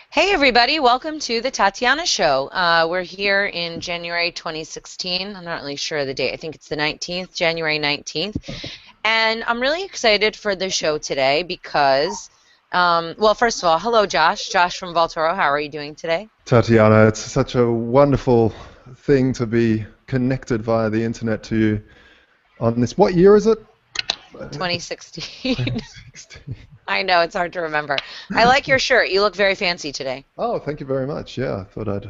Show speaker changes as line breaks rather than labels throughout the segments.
Hey everybody, welcome to the Tatiana Show. We're here in January 2016. I'm not really sure of the date. I think it's the 19th, January 19th. And I'm really excited for the show today because, well, first of all, hello Josh. Josh from Vaultoro. How are you doing today?
Tatiana, it's such a wonderful thing to be connected via the internet to you on this. What year is it?
2016.
2016.
I know, it's hard to remember. I like your shirt. You look very fancy today.
Oh, thank you very much. Yeah, I thought I'd,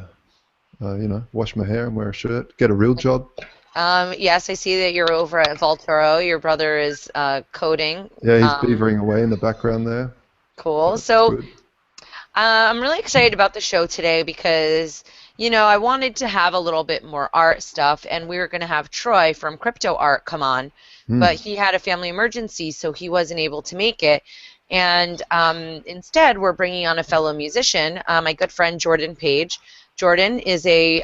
wash my hair and wear a shirt, get a real job.
Yes, I see that you're over at Vaultoro. Your brother is coding.
Yeah, he's
Um,
beavering away in the background there.
cool.
That's
So,
good.
I'm really excited about the show today because, I wanted to have a little bit more art stuff, and we were going to have Troy from Crypto Art come on, but
Hmm.
he had a family emergency, so he wasn't able to make it. And instead, we're bringing on a fellow musician, my good friend Jordan Page. Jordan is a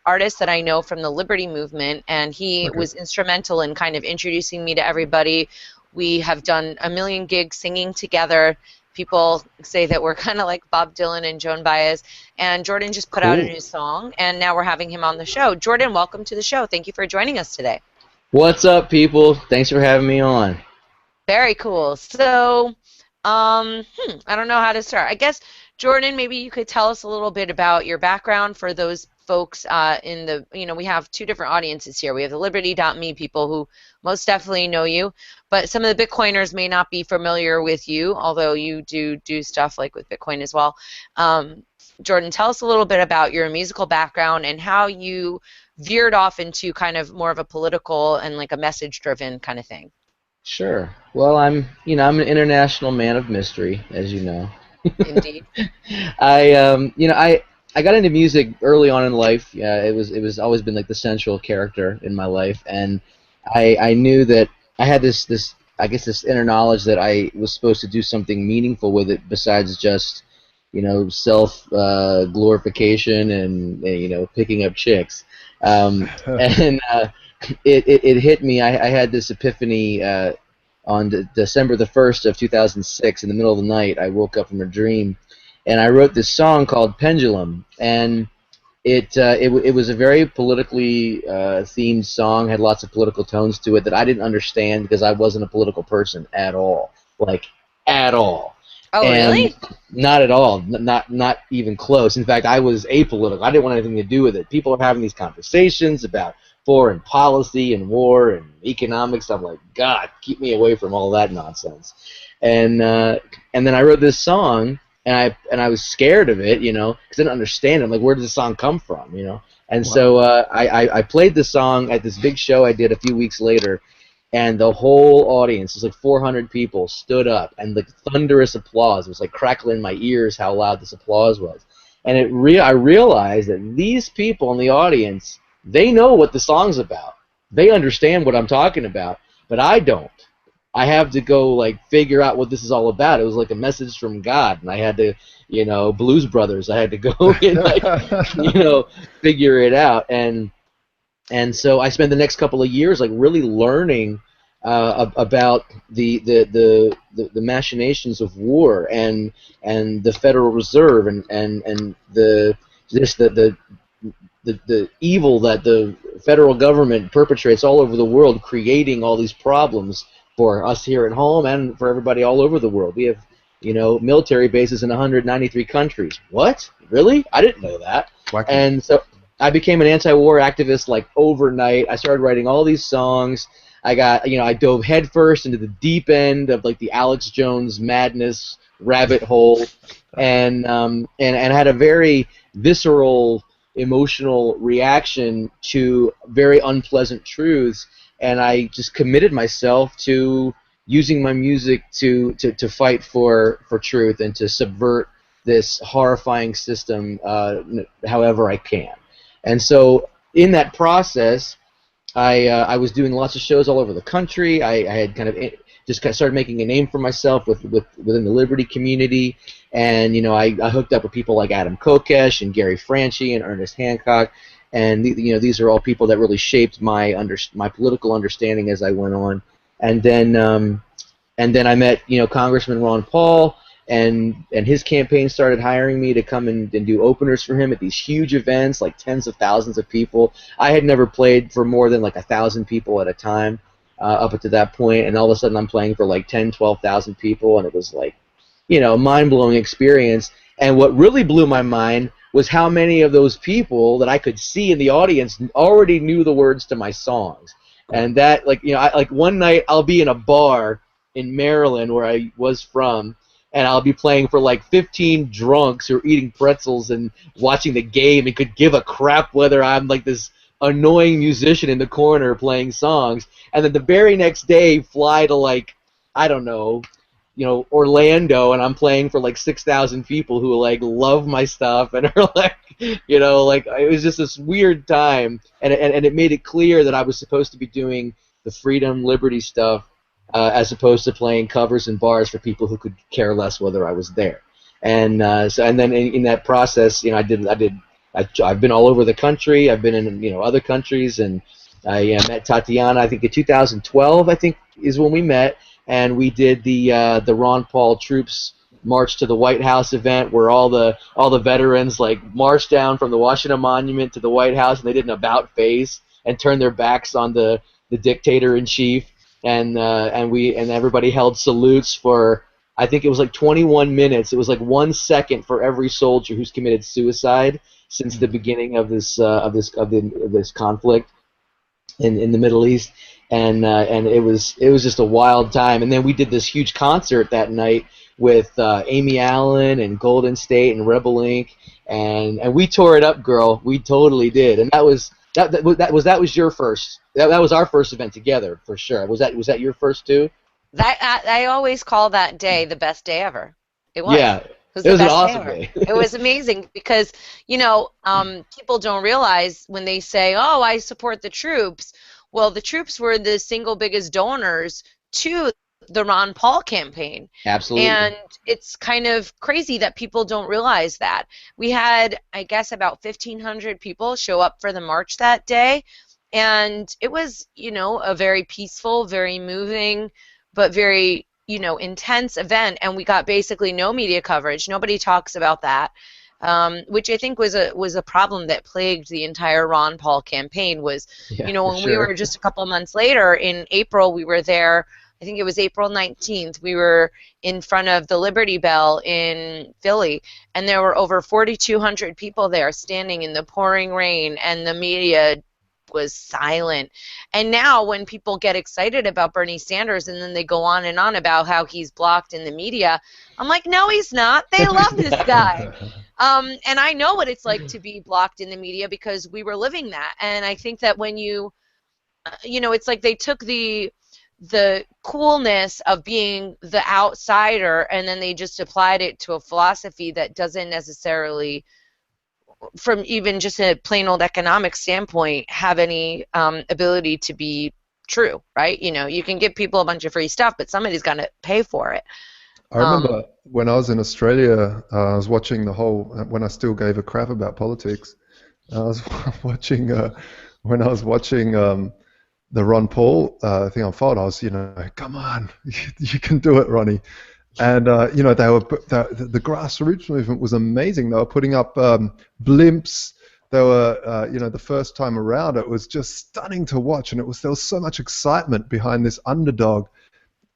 artist that I know from the Liberty movement, and he
Okay.
was instrumental in kind of introducing me to everybody. We have done a million gigs singing together. People say that we're kind of like Bob Dylan and Joan Baez. And Jordan just put out a
Cool.
new song, and now we're having him on the show. Jordan, welcome to the show. Thank you for joining us today.
What's up, people? Thanks for having me on.
Very cool. So, I don't know how to start. I guess, Jordan, maybe you could tell us a little bit about your background for those folks in the, we have two different audiences here. We have the Liberty.me people who most definitely know you, but some of the Bitcoiners may not be familiar with you, although you do stuff like with Bitcoin as well. Um, Jordan, tell us a little bit about your musical background and how you veered off into kind of more of a political and like a message-driven kind of thing.
Sure. Well, I'm an international man of mystery, as you know.
Indeed.
I got into music early on in life. Yeah, it was always been like the central character in my life, and I knew that I had this I guess this inner knowledge that I was supposed to do something meaningful with it besides just self glorification and picking up chicks. And it hit me. I had this epiphany on December the 1st of 2006 in the middle of the night. I woke up from a dream, and I wrote this song called Pendulum, and it was a very politically themed song, had lots of political tones to it that I didn't understand because I wasn't a political person at all, like at all.
Oh,
And
really?
not at all, not even close. In fact, I was apolitical. I didn't want anything to do with it. People are having these conversations about foreign policy and war and economics. I'm like, God, keep me away from all that nonsense. And then I wrote this song, and I was scared of it, because I didn't understand it. I'm like, where did the song come from? And
Wow.
so I played the song at this big show I did a few weeks later, and the whole audience, it was like 400 people, stood up, and the thunderous applause. It was like crackling in my ears how loud this applause was. And I realized that these people in the audience, they know what the song's about. They understand what I'm talking about, but I don't. I have to go like figure out what this is all about. It was like a message from God, and I had to, Blues Brothers. I had to go and like, figure it out. And so I spent the next couple of years like really learning about the machinations of war and the Federal Reserve and the just the evil that the federal government perpetrates all over the world, creating all these problems for us here at home and for everybody all over the world. We have, military bases in 193 countries. What? Really? I didn't know that.
Wacky.
And so I became an anti-war activist like overnight. I started writing all these songs. I dove headfirst into the deep end of like the Alex Jones madness rabbit hole, and had a very visceral emotional reaction to very unpleasant truths, and I just committed myself to using my music to fight for truth and to subvert this horrifying system however I can. And so in that process, I was doing lots of shows all over the country. I had just kind of started making a name for myself within the Liberty community, and I hooked up with people like Adam Kokesh and Gary Franchi and Ernest Hancock, and these are all people that really shaped my political understanding as I went on, and then And then I met, Congressman Ron Paul, and his campaign started hiring me to come and do openers for him at these huge events, like tens of thousands of people. I had never played for more than like 1,000 people at a time up until that point, and all of a sudden I'm playing for like 10, 12,000 people, and it was like, a mind-blowing experience. And what really blew my mind was how many of those people that I could see in the audience already knew the words to my songs. And that, like one night I'll be in a bar in Maryland where I was from, and I'll be playing for like 15 drunks who are eating pretzels and watching the game and could give a crap whether I'm like this annoying musician in the corner playing songs. And then the very next day fly to like, I don't know, Orlando, and I'm playing for like 6,000 people who like love my stuff and are like, like it was just this weird time, and it made it clear that I was supposed to be doing the freedom, liberty stuff, as opposed to playing covers in bars for people who could care less whether I was there. And then in that process, I've been all over the country. I've been in other countries, and I met Tatiana. I think in 2012, I think is when we met. And we did the Ron Paul Troops March to the White House event, where all the veterans like marched down from the Washington Monument to the White House, and they did an about face and turned their backs on the dictator in chief, and everybody held salutes for, I think it was like 21 minutes. It was like 1 second for every soldier who's committed suicide since the beginning of this conflict in the Middle East. And it was just a wild time. And then we did this huge concert that night with Amy Allen and Golden State and Rebel Inc. and we tore it up, girl. We totally did. And that was your first. That was our first event together for sure. Was that your first too?
That I always call that day the best day ever. It was.
Yeah.
It
was an awesome day.
It was amazing because, people don't realize when they say, oh, I support the troops. Well, the troops were the single biggest donors to the Ron Paul campaign.
Absolutely.
And it's kind of crazy that people don't realize that. We had, I guess, about 1,500 people show up for the march that day. And it was, a very peaceful, very moving, but very, intense event. And we got basically no media coverage. Nobody talks about that. Which I think was a problem that plagued the entire Ron Paul campaign was, when we were just a couple of months later in April, we were there, I think it was April 19th, we were in front of the Liberty Bell in Philly, and there were over 4,200 people there standing in the pouring rain, and the media was silent. And now when people get excited about Bernie Sanders and then they go on and on about how he's blocked in the media, I'm like, no, he's not. They love this guy. And I know what it's like to be blocked in the media because we were living that. And I think that when it's like they took the coolness of being the outsider and then they just applied it to a philosophy that doesn't necessarily, from even just a plain old economic standpoint, have any ability to be true, right? You can give people a bunch of free stuff, but somebody's got to pay for it.
I remember when I was in Australia, I was watching when I still gave a crap about politics, I was watching, when I was watching the Ron Paul thing unfold, I was, come on, you can do it, Ronnie. And, the grassroots movement was amazing. They were putting up blimps. They were, the first time around, it was just stunning to watch. And there was so much excitement behind this underdog.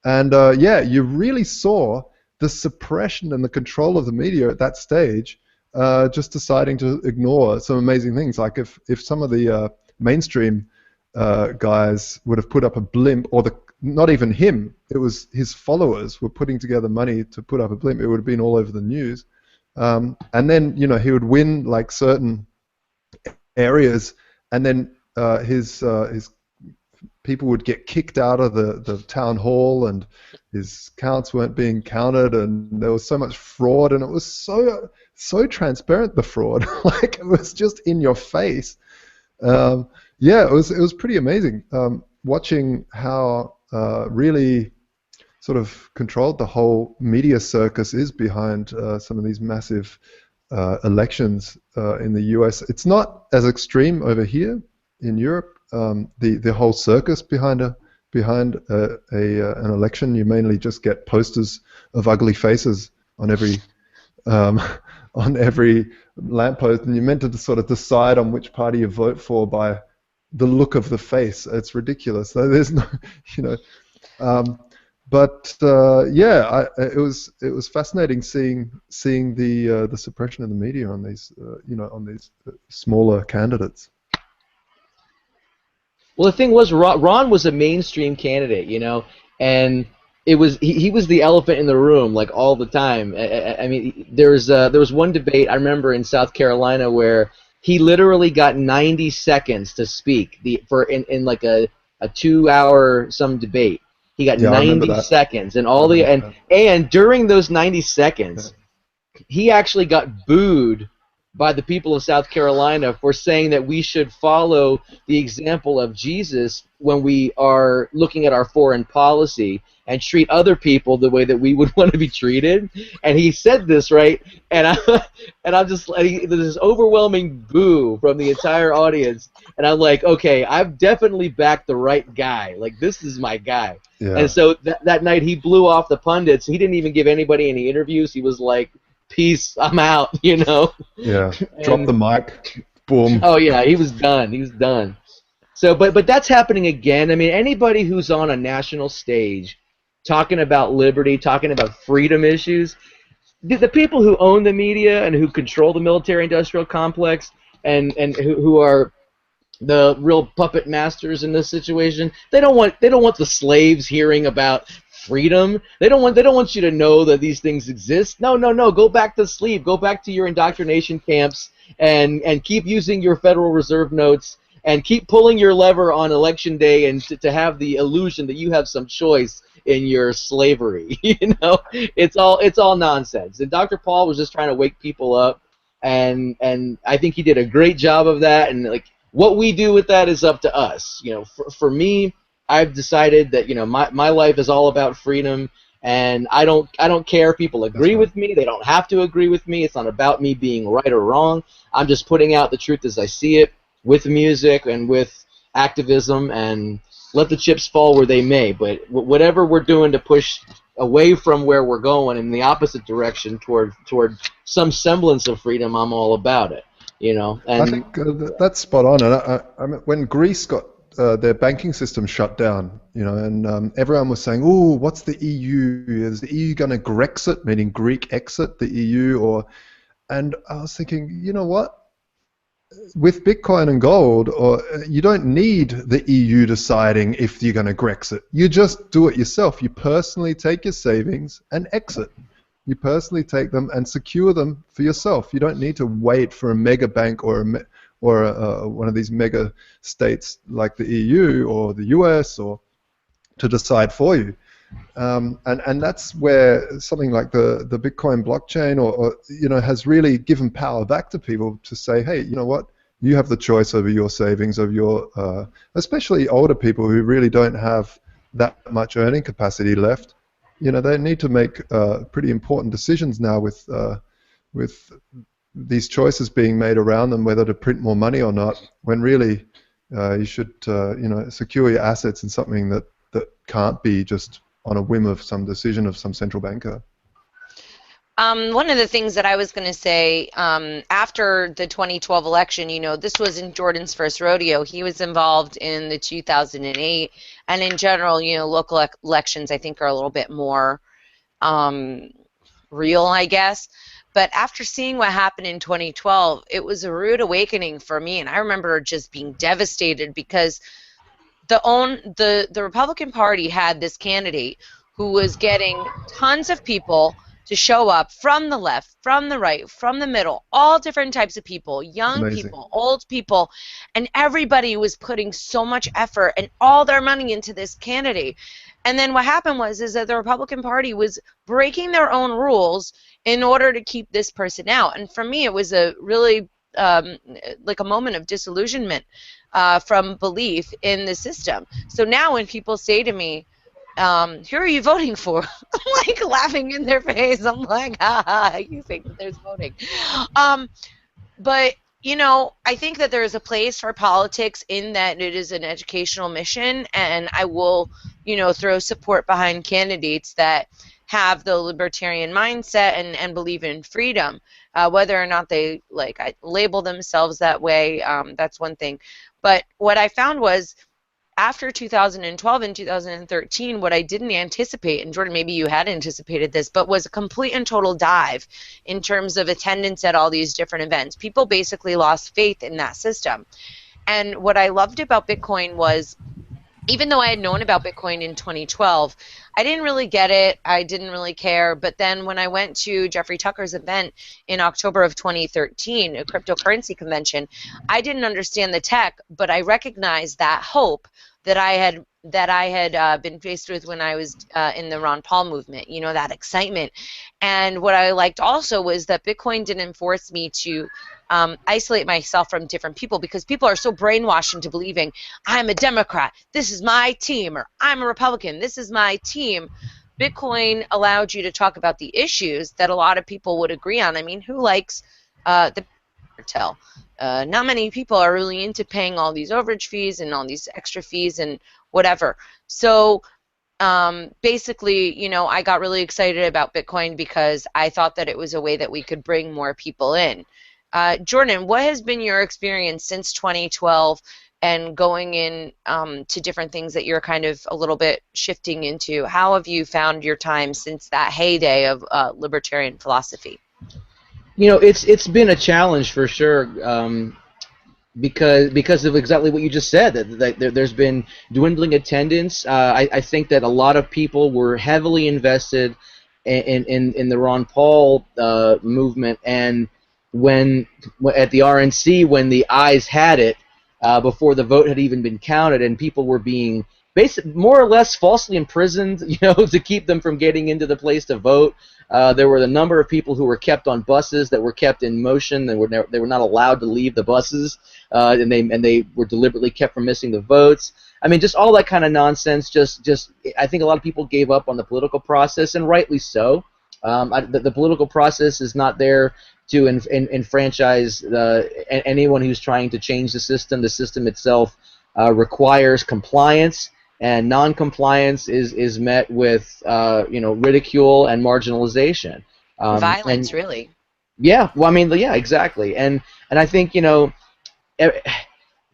And, you really saw the suppression and the control of the media at that stage, just deciding to ignore some amazing things. Like if some of the mainstream guys would have put up a blimp, or not even him, it was his followers were putting together money to put up a blimp, it would have been all over the news. And then, he would win like certain areas, and then his people would get kicked out of the town hall, and his counts weren't being counted, and there was so much fraud, and it was so transparent, the fraud. Like, it was just in your face. It was pretty amazing watching how really sort of controlled the whole media circus is behind some of these massive elections in the US. It's not as extreme over here in Europe. The whole circus behind behind an election, you mainly just get posters of ugly faces on every um, on every lamppost, and you're meant to sort of decide on which party you vote for by the look of the face. It's ridiculous. So there's no, you know, um, but yeah, it was fascinating seeing the suppression of the media on these on these smaller candidates.
Well, the thing was, Ron was a mainstream candidate, and he was the elephant in the room like all the time. I mean, there was one debate I remember in South Carolina where he literally got 90 seconds to speak in like a 2 hour some debate. He got
Yeah, I remember
90
that.
seconds, and
I
all the
remember that.
and during those 90
Yeah.
seconds, he actually got booed by the people of South Carolina for saying that we should follow the example of Jesus when we are looking at our foreign policy and treat other people the way that we would want to be treated. And he said this, right? And I'm just like, there's this overwhelming boo from the entire audience. And I'm like, okay, I've definitely backed the right guy. Like, this is my guy. And
Yeah.
so that night he blew off the pundits. He didn't even give anybody any interviews. He was like, peace, I'm out,
Yeah. Drop the
And
mic. Boom.
oh yeah, he was done. He was done. So, but that's happening again. I mean, anybody who's on a national stage talking about liberty, talking about freedom issues, the people who own the media and who control the military-industrial complex and who are the real puppet masters in this situation, they don't want the slaves hearing about freedom. They don't want you to know that these things exist. No, no, no. Go back to sleep. Go back to your indoctrination camps and keep using your Federal Reserve notes and keep pulling your lever on election day and to have the illusion that you have some choice in your slavery. It's all nonsense. And Dr. Paul was just trying to wake people up, and I think he did a great job of that. And like, what we do with that is up to us. For me, I've decided that my life is all about freedom, and I don't care if people
That's
agree
right.
with me. They don't have to agree with me. It's not about me being right or wrong. I'm just putting out the truth as I see it, with music and with activism, and let the chips fall where they may. But whatever we're doing to push away from where we're going in the opposite direction toward some semblance of freedom, I'm all about it.
I
And
think that's spot on. And I mean, when Greece got their banking system shut down, and everyone was saying, "Oh, what's the EU? Is the EU going to Grexit, meaning Greek exit the EU?" And I was thinking, you know what? With Bitcoin and gold, you don't need the EU deciding if you're going to Grexit. You just do it yourself. You personally take your savings and exit. You personally take them and secure them for yourself. You don't need to wait for a mega bank or one of these mega states like the EU or the US or to decide for you. And that's where something like the Bitcoin blockchain or has really given power back to people to say, hey, you know what? You have the choice over your savings, of your especially older people who really don't have that much earning capacity left. They need to make pretty important decisions now with these choices being made around them, whether to print more money or not. When really you should secure your assets in something that can't be just on a whim of some decision of some central banker.
One of the things that I was going to say, after the 2012 election, this wasn't Jordan's first rodeo. He was involved in the 2008, and in general, local elections, I think, are a little bit more real, I guess. But after seeing what happened in 2012, it was a rude awakening for me, and I remember just being devastated because the Republican Party had this candidate who was getting tons of people to show up from the left, from the right, from the middle, all different types of people, young
Amazing.
people, old people, and everybody was putting so much effort and all their money into this candidate. And then what happened is that the Republican Party was breaking their own rules in order to keep this person out. And for me, it was a really like a moment of disillusionment from belief in the system. So now when people say to me, who are you voting for? I'm like laughing in their face. I'm like, ha ha, you think that there's voting. But I think that there is a place for politics in that it is an educational mission, and I will, throw support behind candidates that have the libertarian mindset and believe in freedom. Whether or not they label themselves that way, that's one thing. But what I found was after 2012 and 2013, what I didn't anticipate, and Jordan, maybe you had anticipated this, but was a complete and total dive in terms of attendance at all these different events. People basically lost faith in that system. And what I loved about Bitcoin was, even though I had known about Bitcoin in 2012, I didn't really get it. I didn't really care. But then when I went to Jeffrey Tucker's event in October of 2013, a cryptocurrency convention, I didn't understand the tech, but I recognized that hope that I had been faced with when I was in the Ron Paul movement, that excitement. And what I liked also was that Bitcoin didn't force me to isolate myself from different people, because people are so brainwashed into believing I'm a Democrat, this is my team, or I'm a Republican, this is my team. Bitcoin allowed you to talk about the issues that a lot of people would agree on. I mean, who likes the cartel? Not many people are really into paying all these overage fees and all these extra fees and whatever. So basically, I got really excited about Bitcoin because I thought that it was a way that we could bring more people in. Jordan, what has been your experience since 2012 and going in to different things that you're kind of a little bit shifting into? How have you found your time since that heyday of libertarian philosophy?
It's been a challenge for sure, because of exactly what you just said. That there's been dwindling attendance. I think that a lot of people were heavily invested in the Ron Paul movement, and when at the RNC, when the ayes had it, before the vote had even been counted, and people were being more or less falsely imprisoned, to keep them from getting into the place to vote. There were a number of people who were kept on buses that were kept in motion. They were not allowed to leave the buses, and they were deliberately kept from missing the votes. I mean, just all that kind of nonsense. Just I think a lot of people gave up on the political process, and rightly so. The political process is not there to enfranchise anyone who's trying to change the system. The system itself requires compliance, and non-compliance is met with ridicule and marginalization.
Violence, really.
Yeah, well, I mean, yeah, exactly. And I think the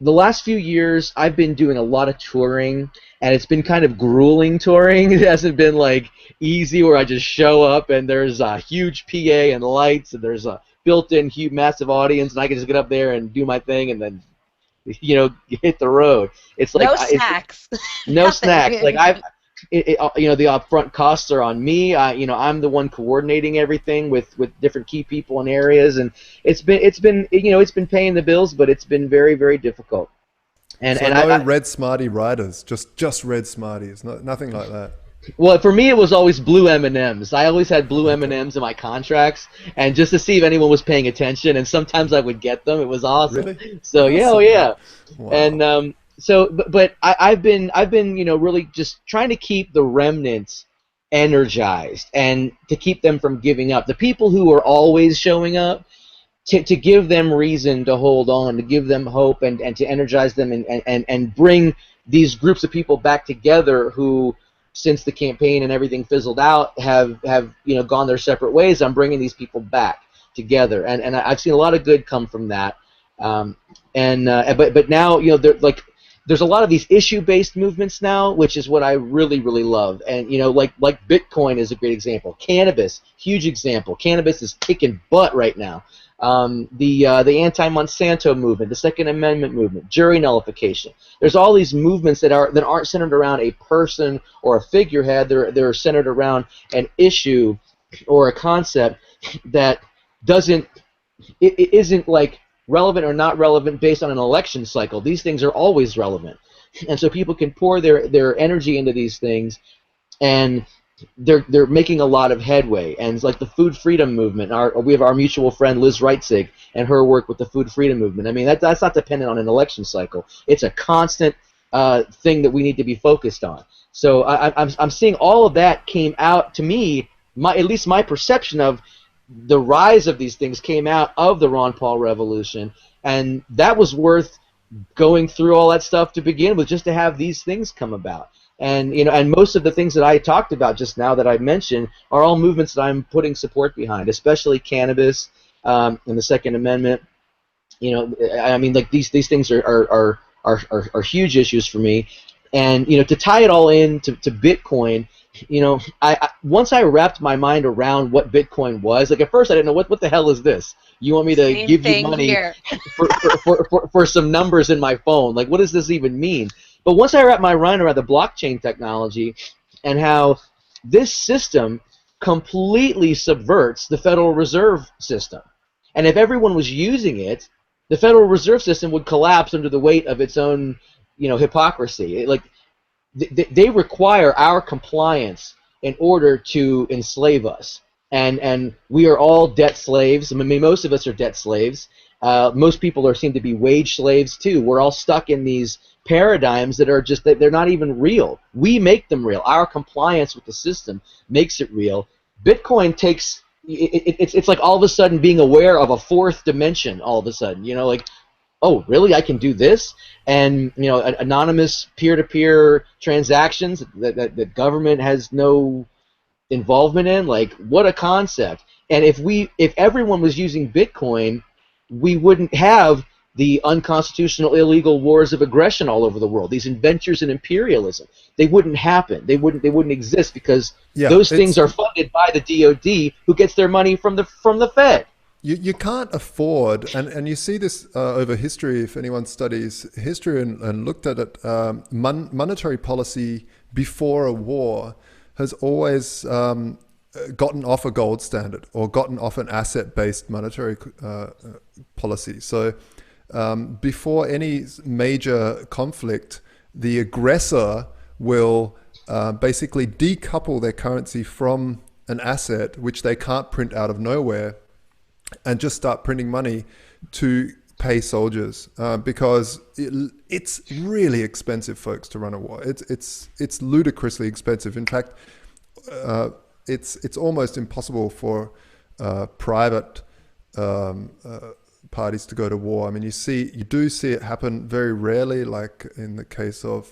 last few years I've been doing a lot of touring, and it's been kind of grueling touring. It hasn't been like easy where I just show up and there's a huge PA and lights and there's a built-in huge massive audience and I can just get up there and do my thing and then hit the road. It's like
no snacks.
No snacks. Like the upfront costs are on me. I'm the one coordinating everything with different key people in areas, and it's been paying the bills, but it's been very, very difficult. And
no red Smartie riders, just red Smarties, nothing like that.
Well, for me, it was always blue M&Ms. I always had blue M&Ms in my contracts, and just to see if anyone was paying attention, and sometimes I would get them. It was awesome.
Really?
So
awesome.
Yeah, oh yeah.
Wow.
And but I've been really just trying to keep the remnants energized and to keep them from giving up. The people who are always showing up, to give them reason to hold on, to give them hope, and to energize them and bring these groups of people back together who, since the campaign and everything fizzled out, have gone their separate ways. I'm bringing these people back together, and I've seen a lot of good come from that. But now there's a lot of these issue-based movements now, which is what I really, really love. And like Bitcoin is a great example. Cannabis, huge example. Cannabis is kicking butt right now. The anti-Monsanto movement, the Second Amendment movement, jury nullification. There's all these movements that aren't centered around a person or a figurehead. They're centered around an issue or a concept that isn't like relevant or not relevant based on an election cycle. These things are always relevant, and so people can pour their energy into these things, and they're making a lot of headway. And it's like the food freedom movement. We have our mutual friend Liz Reitzig and her work with the food freedom movement. I mean, that's not dependent on an election cycle. It's a constant thing that we need to be focused on. So I'm seeing all of that came out to me. At least my perception of the rise of these things came out of the Ron Paul revolution, And that was worth going through all that stuff to begin with, just to have these things come about. And and most of the things that I talked about just now that I mentioned are all movements that I'm putting support behind, especially cannabis and the Second Amendment. I mean, like these things are huge issues for me. And to tie it all in to Bitcoin, I once I wrapped my mind around what Bitcoin was, like at first I didn't know what the hell is this. You want me to
Same
give you
thing
money
here.
for some numbers in my phone? Like, what does this even mean? But once I wrapped my mind around the blockchain technology and how this system completely subverts the Federal Reserve System, and if everyone was using it, the Federal Reserve System would collapse under the weight of its own, hypocrisy. Like they require our compliance in order to enslave us, and we are all debt slaves. I mean, most of us are debt slaves. Most people seem to be wage slaves too. We're all stuck in these paradigms that are just that they're not even real. We make them real. Our compliance with the system makes it real. Bitcoin takes it's like all of a sudden being aware of a fourth dimension. All of a sudden, like, oh, really? I can do this? And anonymous peer-to-peer transactions that government has no involvement in. Like, what a concept! And if everyone was using Bitcoin, we wouldn't have the unconstitutional, illegal wars of aggression all over the world. These adventures in imperialism, they wouldn't happen. They wouldn't exist because
Yeah,
those things are funded by the DoD, who gets their money from the Fed.
you can't afford, and you see this over history. If anyone studies history and looked at it, monetary policy before a war has always gotten off a gold standard or gotten off an asset-based monetary policy. So before any major conflict, the aggressor will basically decouple their currency from an asset which they can't print out of nowhere, and just start printing money to pay soldiers because it's really expensive, folks, to run a war. It's ludicrously expensive. In fact, it's almost impossible for private parties to go to war. I mean, you do see it happen very rarely, like in the case of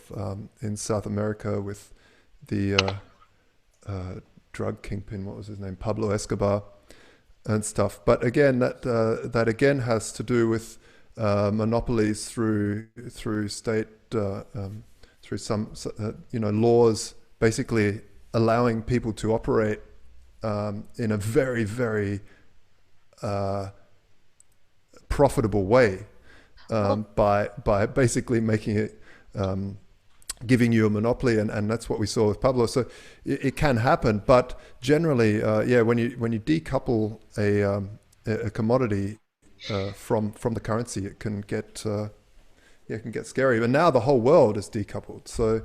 in South America with the drug kingpin. What was his name? Pablo Escobar. And stuff, but again, that again has to do with monopolies through state through some laws, basically allowing people to operate in a very, very profitable way by basically making it giving you a monopoly, and that's what we saw with Pablo. So it can happen, but generally, when you decouple a commodity from the currency, it can get scary. But now the whole world is decoupled. So,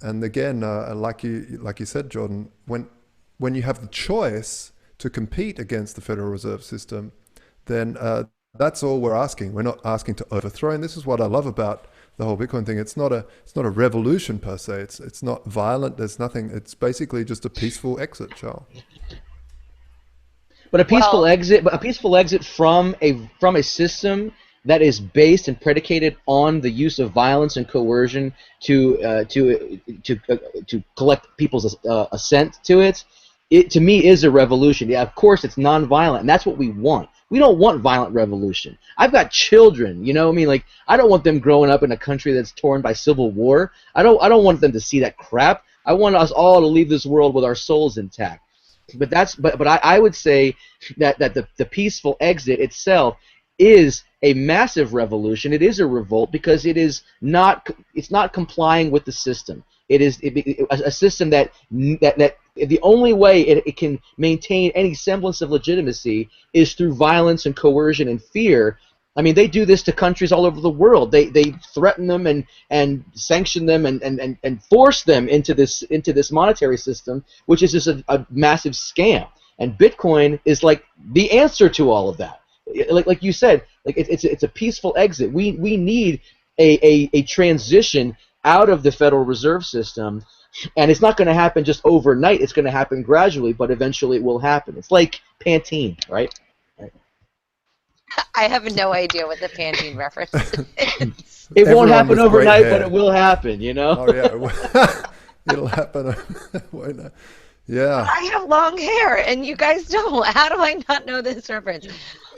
and again, like you said, Jordan, when you have the choice to compete against the Federal Reserve System, then that's all we're asking. We're not asking to overthrow. And this is what I love about the whole Bitcoin thing. It's not a revolution per se. It's not violent. There's nothing. It's basically just a peaceful exit, Charles.
But a peaceful exit from a system that is based and predicated on the use of violence and coercion to collect people's assent to it. It to me is a revolution. Yeah, of course it's non-violent, and that's what we want. We don't want violent revolution. I've got children, I mean, like, I don't want them growing up in a country that's torn by civil war. I don't want them to see that crap. I want us all to leave this world with our souls intact. But I would say that the peaceful exit itself is a massive revolution. It is a revolt because it's not complying with the system. It is a system that the only way it can maintain any semblance of legitimacy is through violence and coercion and fear. I mean, they do this to countries all over the world. They threaten them and sanction them and force them into this monetary system, which is just a massive scam. And Bitcoin is like the answer to all of that. Like you said, like it's a peaceful exit. We need a transition out of the Federal Reserve System, and it's not going to happen just overnight. It's going to happen gradually, but eventually it will happen. It's like Pantene, right?
I have no idea what the Pantene reference is.
It won't
Everyone
happen
with great
overnight, but it
hair.
will happen, you know?
Oh yeah, it'll happen. Won't it?
But
Yeah.
I have long hair and you guys don't. How do I not know this reference?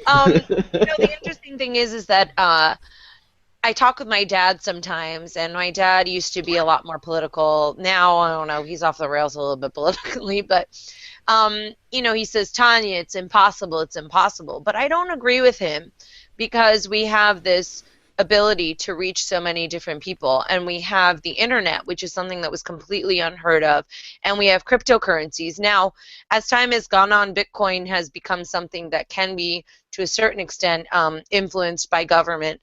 The interesting thing is that I talk with my dad sometimes, and my dad used to be a lot more political. Now, I don't know, he's off the rails a little bit politically, but he says, Tanya, it's impossible, it's impossible. But I don't agree with him because we have this ability to reach so many different people, and we have the internet, which is something that was completely unheard of, and we have cryptocurrencies. Now, as time has gone on, Bitcoin has become something that can be, to a certain extent, influenced by government,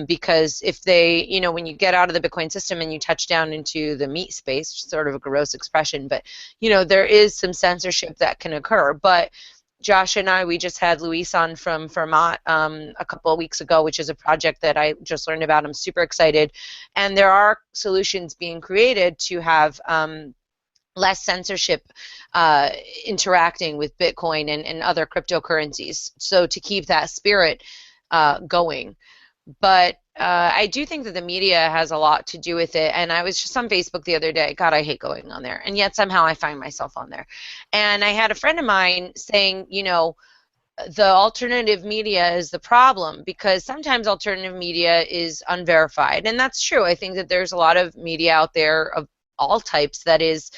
because if they, when you get out of the Bitcoin system and you touch down into the meat space, sort of a gross expression, but there is some censorship that can occur. But Josh and I, we just had Luis on from Vermont a couple of weeks ago, which is a project that I just learned about. I'm super excited. And there are solutions being created to have less censorship uh, interacting with Bitcoin and other cryptocurrencies. So to keep that spirit going. But I do think that the media has a lot to do with it. And I was just on Facebook the other day. God, I hate going on there. And yet somehow I find myself on there. And I had a friend of mine saying, the alternative media is the problem because sometimes alternative media is unverified. And that's true. I think that there's a lot of media out there of all types that is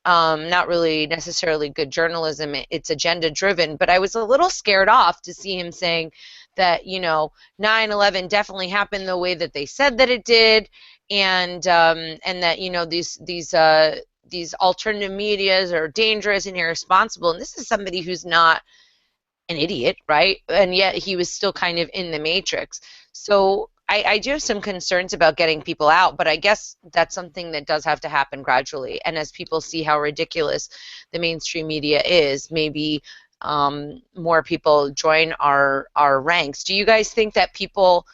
not really necessarily good journalism. It's agenda driven. But I was a little scared off to see him saying that 9/11 definitely happened the way that they said that it did, and that these alternative medias are dangerous and irresponsible. And this is somebody who's not an idiot, right? And yet he was still kind of in the matrix. So I do have some concerns about getting people out, but I guess that's something that does have to happen gradually. And as people see how ridiculous the mainstream media is, maybe more people join our ranks. Do you guys think that people,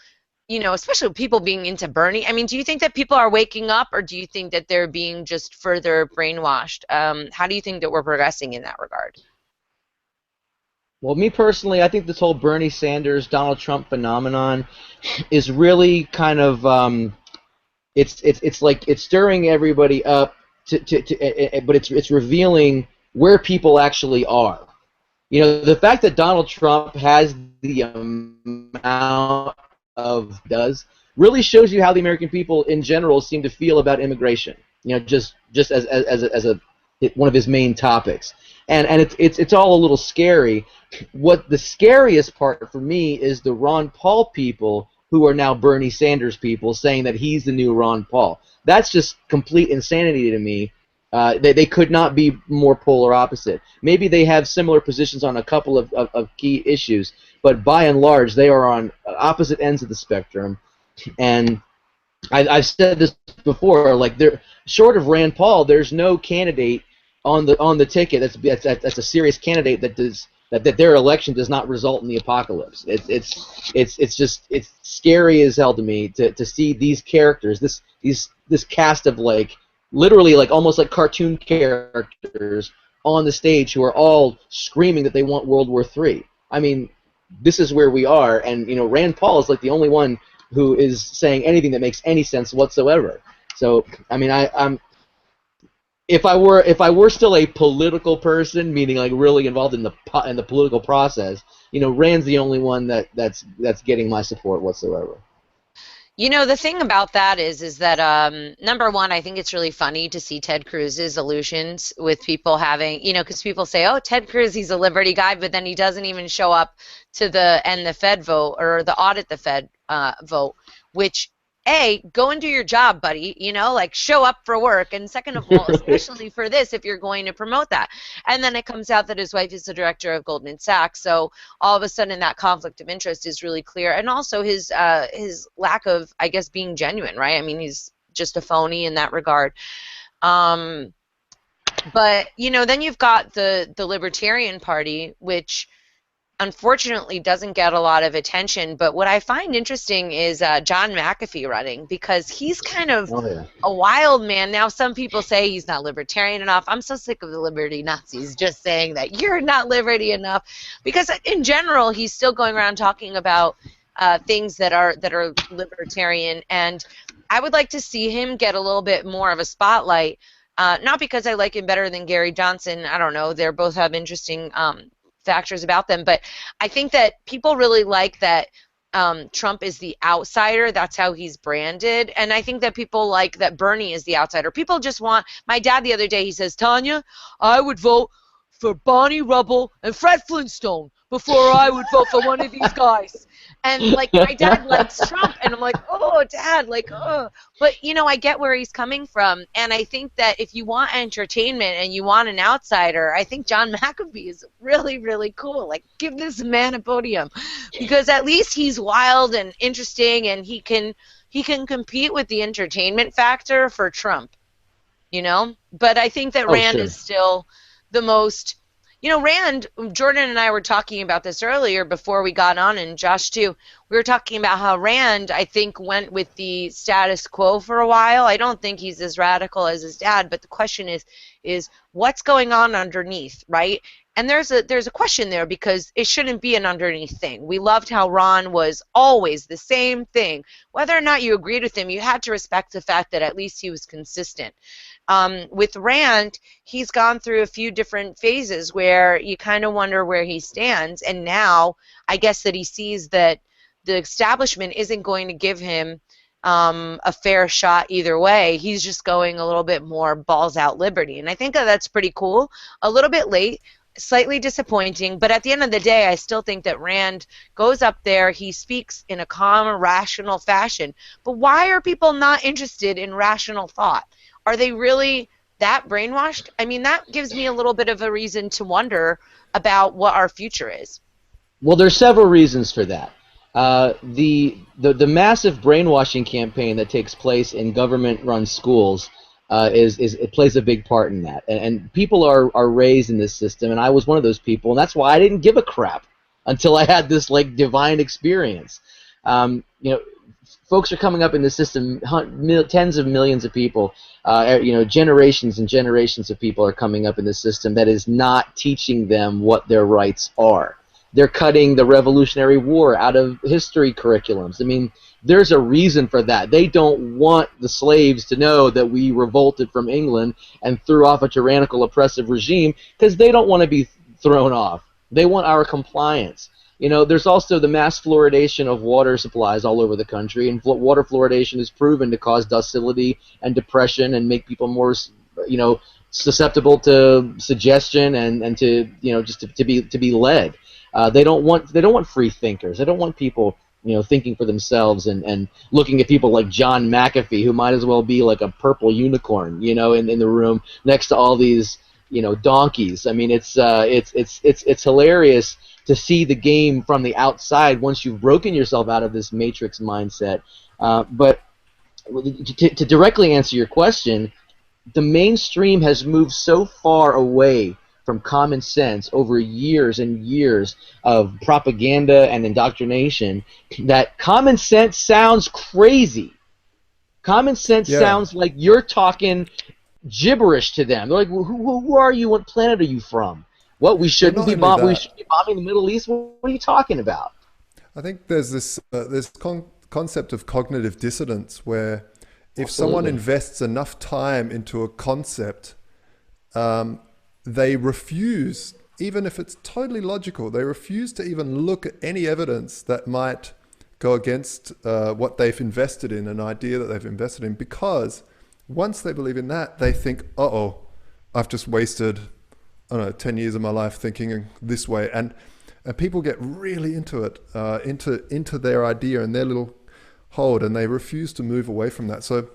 especially people being into Bernie, I mean, do you think that people are waking up, or do you think that they're being just further brainwashed? How do you think that we're progressing in that regard?
Well, me personally, I think this whole Bernie Sanders, Donald Trump phenomenon is really kind of it's like it's stirring everybody up but it's revealing where people actually are. The fact that Donald Trump has the amount of does really shows you how the American people in general seem to feel about immigration. Just as one of his main topics, and it's all a little scary. What the scariest part for me is the Ron Paul people who are now Bernie Sanders people saying that he's the new Ron Paul. That's just complete insanity to me. They could not be more polar opposite. Maybe they have similar positions on a couple of key issues, but by and large, they are on opposite ends of the spectrum. And I've said this before, like short of Rand Paul, there's no candidate on the ticket that's a serious candidate that their election does not result in the apocalypse. It's scary as hell to me to see these characters, this cast of literally almost like cartoon characters on the stage who are all screaming that they want World War III. I mean, this is where we are, and Rand Paul is like the only one who is saying anything that makes any sense whatsoever. So I mean, I'm if I were still a political person, meaning really involved in the political process, Rand's the only one that's getting my support whatsoever.
The thing about that is that number one, I think it's really funny to see Ted Cruz's illusions with people having, because people say, oh, Ted Cruz, he's a Liberty guy, but then he doesn't even show up to the Fed vote or the audit the Fed vote, which go and do your job, buddy, show up for work. And second of all, especially for this, if you're going to promote that. And then it comes out that his wife is the director of Goldman Sachs. So all of a sudden that conflict of interest is really clear. And also his lack of, I guess, being genuine, right? I mean, he's just a phony in that regard. But, then you've got the Libertarian Party, which unfortunately doesn't get a lot of attention. But what I find interesting is John McAfee running, because he's kind of
Oh yeah.
a wild man. Now, some people say he's not libertarian enough. I'm so sick of the liberty Nazis just saying that you're not liberty enough, because in general, he's still going around talking about things that are libertarian. And I would like to see him get a little bit more of a spotlight. Not because I like him better than Gary Johnson. I don't know. They both have interesting factors about them. But I think that people really like that Trump is the outsider. That's how he's branded. And I think that people like that Bernie is the outsider. People just want, my dad the other day, he says, Tanya, I would vote for Bonnie Rubble and Fred Flintstone before I would vote for one of these guys. And like my dad likes Trump, and I'm like, oh, Dad, like, oh. But I get where he's coming from, and I think that if you want entertainment and you want an outsider, I think John McAfee is really, really cool. Like, give this man a podium, because at least he's wild and interesting, and he can compete with the entertainment factor for Trump. But I think that
Oh
Rand
sure.
is still the most. Rand, Jordan and I were talking about this earlier before we got on, and Josh too. We were talking about how Rand, I think, went with the status quo for a while. I don't think he's as radical as his dad, but the question is what's going on underneath, right? And there's a question there, because it shouldn't be an underneath thing. We loved how Ron was always the same thing. Whether or not you agreed with him, you had to respect the fact that at least he was consistent. With Rand, he's gone through a few different phases where you kind of wonder where he stands, and now I guess that he sees that the establishment isn't going to give him a fair shot either way. He's just going a little bit more balls out liberty, and I think that's pretty cool. A little bit late, slightly disappointing, but at the end of the day, I still think that Rand goes up there, he speaks in a calm, rational fashion. But why are people not interested in rational thought? Are they really that brainwashed? I mean, that gives me a little bit of a reason to wonder about what our future is.
Well, there's several reasons for that. The massive brainwashing campaign that takes place in government-run schools is it plays a big part in that, and people are raised in this system, and I was one of those people, and that's why I didn't give a crap until I had this like divine experience. You know, folks are coming up in the system, tens of millions of people, generations and generations of people are coming up in the system that is not teaching them what their rights are. They're cutting the Revolutionary War out of history curriculums. I mean, there's a reason for that. They don't want the slaves to know that we revolted from England and threw off a tyrannical, oppressive regime, because they don't want to be thrown off. They want our compliance. You know, there's also the mass fluoridation of water supplies all over the country, and water fluoridation is proven to cause docility and depression and make people more, susceptible to suggestion and to, just to be led. They don't want free thinkers. They don't want people, thinking for themselves and looking at people like John McAfee, who might as well be like a purple unicorn, in the room next to all these, donkeys. I mean, it's hilarious to see the game from the outside once you've broken yourself out of this matrix mindset. But to directly answer your question, the mainstream has moved so far away from common sense over years and years of propaganda and indoctrination that common sense sounds crazy. Common sense
Yeah,
sounds like you're talking gibberish to them. They're like, who are you? What planet are you from? What, we
well,
shouldn't
not
be
only
we
that,
should be bombing the Middle East? What are you talking about?
I think there's this concept of cognitive dissonance where if someone
Absolutely.
invests enough time into a concept, um, they refuse, even if it's totally logical, they refuse to even look at any evidence that might go against what they've invested in, an idea that they've invested in, because once they believe in that, they think, uh-oh, I've just wasted, I don't know, 10 years of my life thinking this way. And people get really into it, into their idea and their little hold, and they refuse to move away from that. So,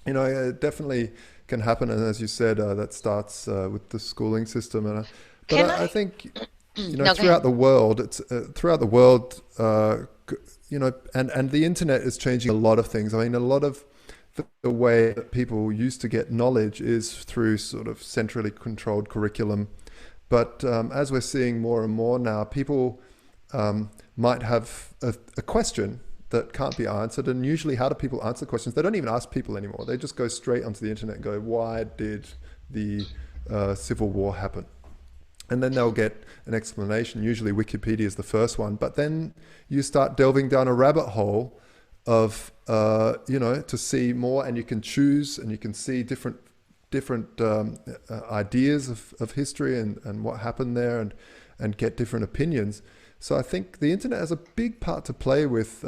it definitely can happen. And as you said, that starts with the schooling system. But
Can
I
I?
think,
No, go ahead.
throughout the world, and the internet is changing a lot of things. I mean, a lot of the way that people used to get knowledge is through sort of centrally controlled curriculum. But as we're seeing more and more now, people might have a question that can't be answered. And usually, how do people answer questions? They don't even ask people anymore. They just go straight onto the internet and go, why did the Civil War happen? And then they'll get an explanation. Usually Wikipedia is the first one, but then you start delving down a rabbit hole of, to see more, and you can choose and you can see different ideas of history and what happened there, and get different opinions. So I think the internet has a big part to play with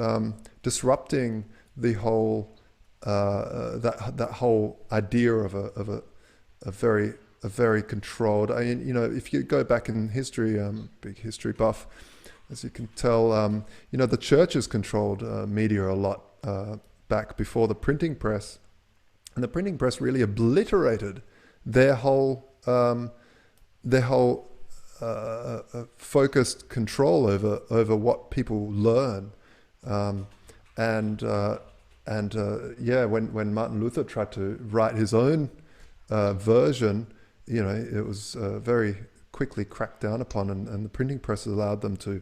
disrupting the whole that whole idea of a very controlled. I mean, if you go back in history, big history buff, as you can tell, the churches controlled media a lot back before the printing press, and the printing press really obliterated their whole focused control over what people learn, when Martin Luther tried to write his own version, it was very quickly cracked down upon, and the printing press allowed them to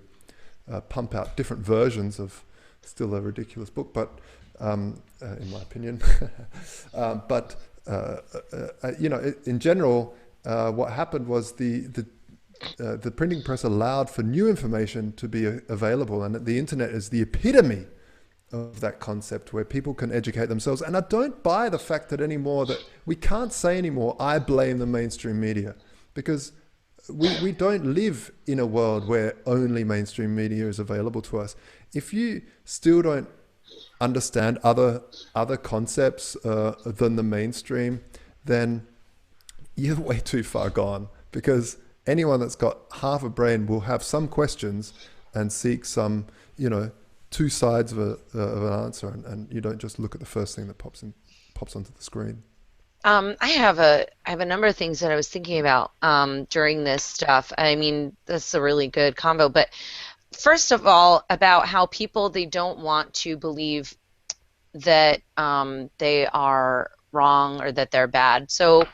pump out different versions of still a ridiculous book, but in my opinion. In general, what happened was the printing press allowed for new information to be available, and the internet is the epitome of that concept, where people can educate themselves. And I don't buy the fact that anymore that we can't say anymore, I blame the mainstream media, because we don't live in a world where only mainstream media is available to us. If you still don't understand other concepts than the mainstream, then you're way too far gone, because anyone that's got half a brain will have some questions and seek some, two sides of an answer, and you don't just look at the first thing that pops onto the screen.
I have a number of things that I was thinking about during this stuff. I mean, this is a really good convo, but first of all, about how people, they don't want to believe that they are wrong or that they're bad. So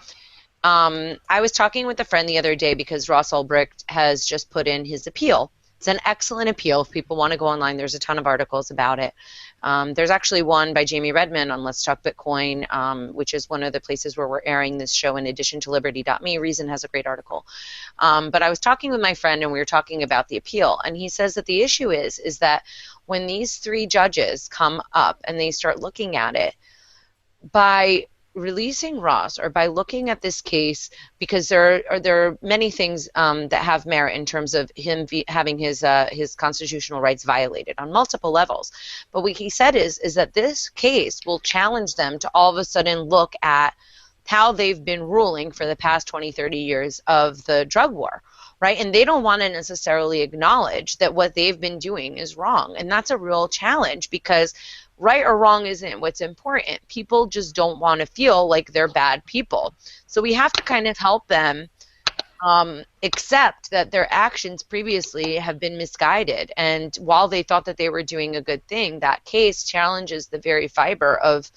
I was talking with a friend the other day because Ross Ulbricht has just put in his appeal. It's an excellent appeal. If people want to go online, there's a ton of articles about it. There's actually one by Jamie Redman on Let's Talk Bitcoin, which is one of the places where we're airing this show in addition to Liberty.me. Reason has a great article. But I was talking with my friend, and we were talking about the appeal, and he says that the issue is that when these three judges come up and they start looking at it, by releasing Ross, or by looking at this case, because there are many things that have merit in terms of him having his constitutional rights violated on multiple levels. But what he said is that this case will challenge them to all of a sudden look at how they've been ruling for the past 20, 30 years of the drug war, right? And they don't want to necessarily acknowledge that what they've been doing is wrong. And that's a real challenge, because right or wrong isn't what's important. People just don't want to feel like they're bad people. So we have to kind of help them accept that their actions previously have been misguided. And while they thought that they were doing a good thing, that case challenges the very fiber of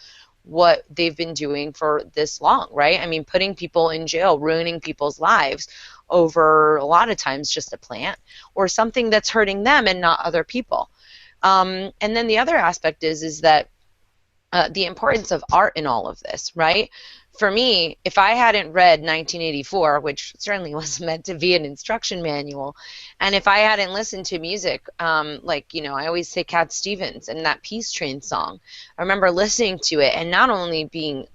what they've been doing for this long, right? I mean, putting people in jail, ruining people's lives over, a lot of times, just a plant or something that's hurting them and not other people. And then the other aspect is that the importance of art in all of this, right? For me, if I hadn't read 1984, which certainly wasn't meant to be an instruction manual, and if I hadn't listened to music, I always say Cat Stevens and that Peace Train song, I remember listening to it and not only being,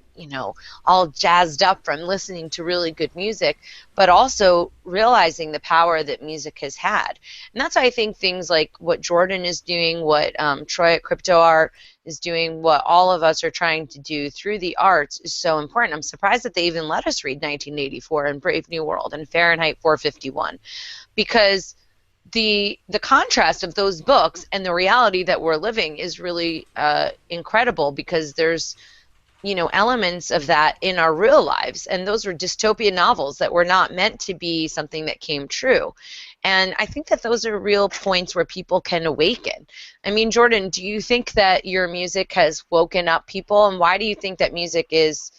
all jazzed up from listening to really good music, but also realizing the power that music has had. And that's why I think things like what Jordan is doing, what Troy at Crypto Art is doing, what all of us are trying to do through the arts is so important. I'm surprised that they even let us read 1984 and Brave New World and Fahrenheit 451, because the contrast of those books and the reality that we're living is really incredible, because there's elements of that in our real lives, and those were dystopian novels that were not meant to be something that came true. And I think that those are real points where people can awaken. I mean, Jordan, do you think that your music has woken up people, and why do you think that music is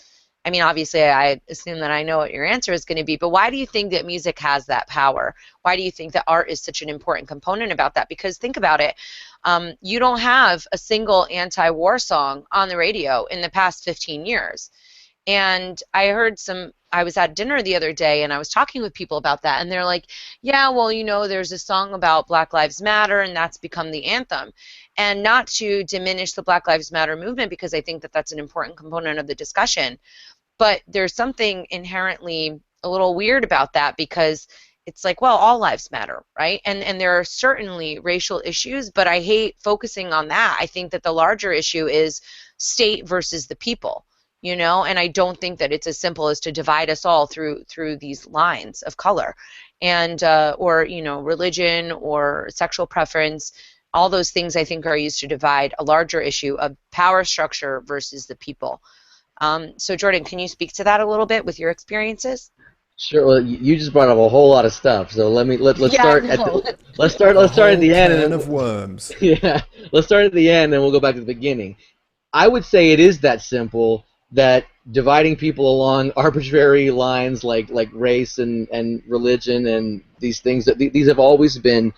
I mean, obviously, I assume that I know what your answer is going to be, but why do you think that music has that power? Why do you think that art is such an important component about that? Because think about it, you don't have a single anti-war song on the radio in the past 15 years. And I was at dinner the other day and I was talking with people about that. And they're like, yeah, well, there's a song about Black Lives Matter and that's become the anthem. And not to diminish the Black Lives Matter movement, because I think that that's an important component of the discussion. But there's something inherently a little weird about that, because it's like, well, all lives matter, right? And there are certainly racial issues, but I hate focusing on that. I think that the larger issue is state versus the people, and I don't think that it's as simple as to divide us all through these lines of color and or religion or sexual preference. All those things I think are used to divide a larger issue of power structure versus the people. So Jordan, can you speak to that a little bit with your experiences?
Sure. Well, you just brought up a whole lot of stuff. So let's
Yeah, I
start
know.
let's start at
whole
the end,
can
and
of worms.
yeah, let's start at the end, and we'll go back to the beginning. I would say it is that simple, that dividing people along arbitrary lines like race and religion and these things, that these have always been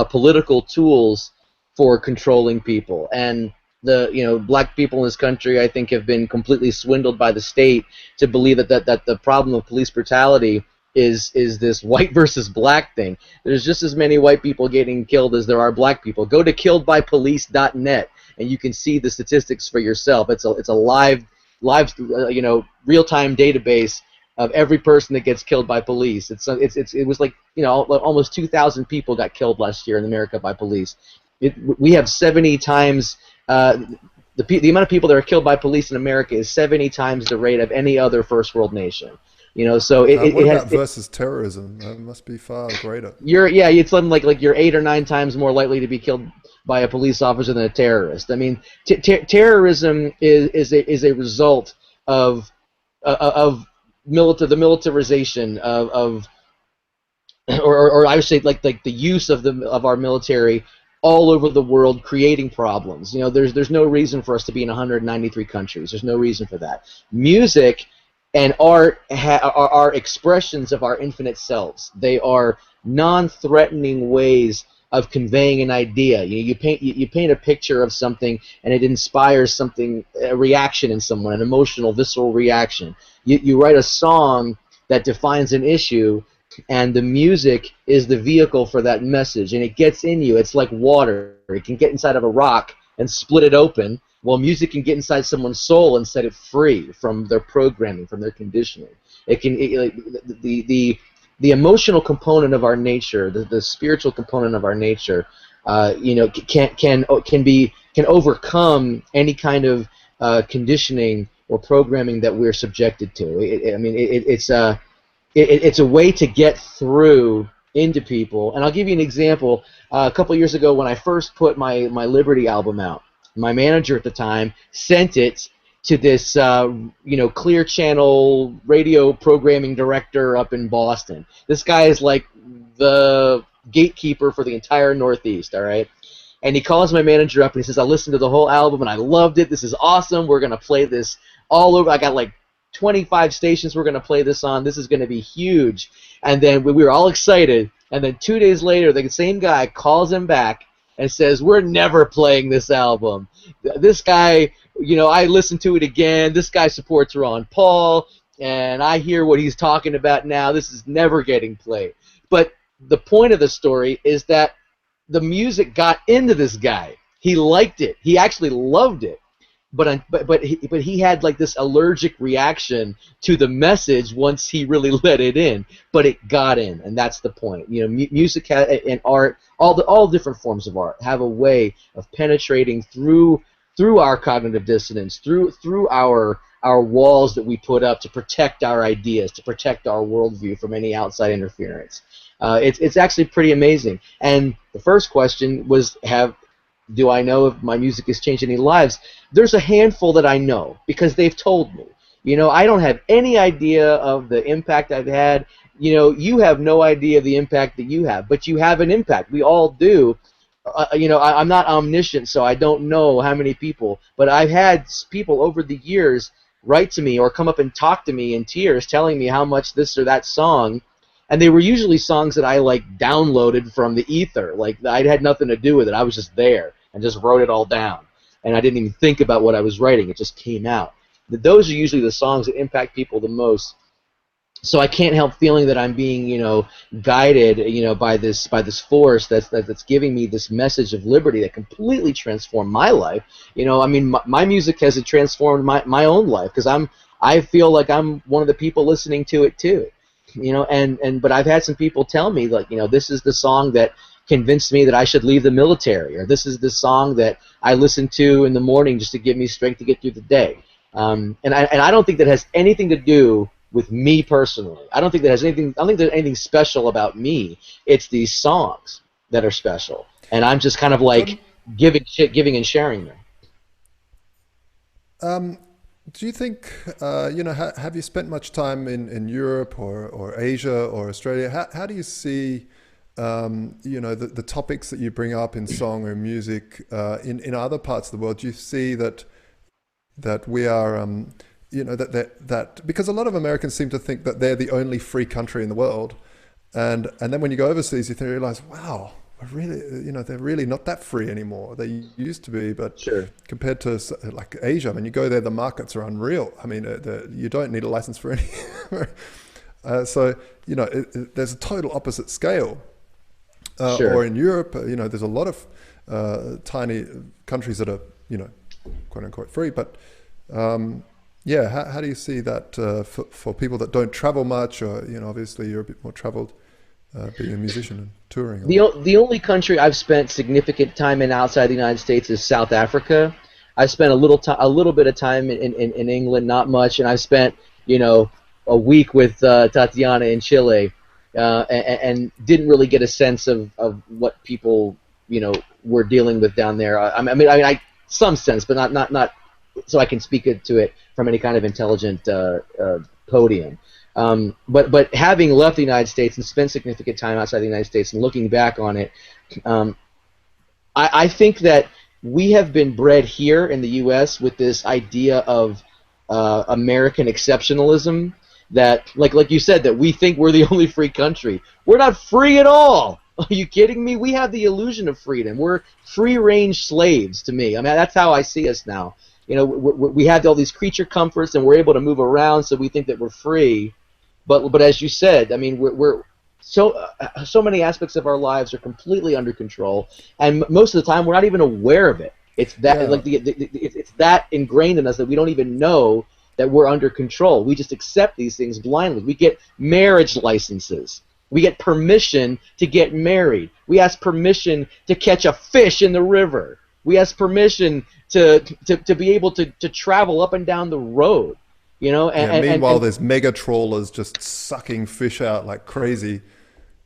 political tools for controlling people. And the black people in this country, I think, have been completely swindled by the state to believe that the problem of police brutality is this white versus black thing. There's just as many white people getting killed as there are black people. Go to killedbypolice.net and you can see the statistics for yourself. It's a live real-time database of every person that gets killed by police. It was like almost 2,000 people got killed last year in America by police. We have 70 times the amount of people that are killed by police in America is 70 times the rate of any other first world nation. So
What
it
about
has.
versus terrorism? That must be far greater.
It's something like you're 8 or 9 times more likely to be killed by a police officer than a terrorist. I mean, terrorism is a result of the militarization of or I would say like the use of our military all over the world, creating problems. There's no reason for us to be in 193 countries. There's no reason for that. Music and art are expressions of our infinite selves. They are non-threatening ways of conveying an idea. You paint a picture of something, and it inspires something, a reaction in someone, an emotional, visceral reaction. You write a song that defines an issue, and the music is the vehicle for that message, and it gets in you. It's like water. It can get inside of a rock and split it open. Well, music can get inside someone's soul and set it free from their programming, from their conditioning. The emotional component of our nature, the spiritual component of our nature, can overcome any kind of conditioning or programming that we're subjected to. It's a way to get through into people. And I'll give you an example. A couple years ago, when I first put my Liberty album out, my manager at the time sent it to this Clear Channel radio programming director up in Boston. This guy is like the gatekeeper for the entire Northeast, all right? And he calls my manager up and he says, I listened to the whole album and I loved it. This is awesome. We're going to play this all over. I got like 25 stations we're going to play this on. This is going to be huge. And then we were all excited. And then 2 days later, the same guy calls him back and says, we're never playing this album. This guy, I listened to it again. This guy supports Ron Paul, and I hear what he's talking about now. This is never getting played. But the point of the story is that the music got into this guy. He liked it. He actually loved it. But he had like this allergic reaction to the message once he really let it in. But it got in, and that's the point. Music and art, all different forms of art, have a way of penetrating through our cognitive dissonance, through our walls that we put up to protect our ideas, to protect our worldview from any outside interference. It's actually pretty amazing. And the first question was, do I know if my music has changed any lives? There's a handful that I know because they've told me. I don't have any idea of the impact I've had. You have no idea of the impact that you have, but you have an impact. We all do. I'm not omniscient, so I don't know how many people, but I've had people over the years write to me or come up and talk to me in tears, telling me how much this or that song, and they were usually songs that I like downloaded from the ether. Like I had nothing to do with it. I was just there and just wrote it all down, and I didn't even think about what I was writing. It just came out. Those are usually the songs that impact people the most. So I can't help feeling that I'm being, guided, by this force that's giving me this message of liberty that completely transformed my life. I mean, my music has transformed my own life because I feel like I'm one of the people listening to it too. But I've had some people tell me like, this is the song that convinced me that I should leave the military, or this is the song that I listen to in the morning just to give me strength to get through the day. And I don't think that has anything to do with me personally. I don't think that has anything. I don't think there's anything special about me. It's these songs that are special, and I'm just kind of like
Um,
giving and sharing them.
um, do you think, have you spent much time in Europe or Asia or Australia? How do you see, the topics that you bring up in song or music in other parts of the world? Do you see that we are, that because a lot of Americans seem to think that they're the only free country in the world, and then when you go overseas, you realize, wow, we're really, they're really not that free anymore. They used to be, but
Sure,
compared to like Asia, I mean, you go there, the markets are unreal. I mean, you don't need a license for any. So there's a total opposite scale.
sure.
Or in Europe, there's a lot of tiny countries that are, quote unquote free, but yeah, how do you see that for people that don't travel much, or obviously you're a bit more traveled, being a musician and touring a lot.
The only country I've spent significant time in outside the United States is South Africa. I spent a little bit of time in England, not much, and I spent you know a week with Tatiana in Chile, and didn't really get a sense of what people were dealing with down there. I some sense, but not so I can speak to it from any kind of intelligent podium. But having left the United States and spent significant time outside the United States and looking back on it, um, I think that we have been bred here in the U.S. with this idea of American exceptionalism. That, like you said, that we think we're the only free country. We're not free at all. Are you kidding me? We have the illusion of freedom. We're free-range slaves to me. I mean, that's how I see us now. We have all these creature comforts, and we're able to move around, so we think that we're free. But as you said, I mean, we're so many aspects of our lives are completely under control, and most of the time we're not even aware of it. It's that
Yeah,
like it's that ingrained in us that we don't even know that we're under control. We just accept these things blindly. We get marriage licenses. We get permission to get married. We ask permission to catch a fish in the river. We ask permission to be able to travel up and down the road.
yeah.
And, and,
Meanwhile,
and
there's mega trawlers just sucking fish out like crazy.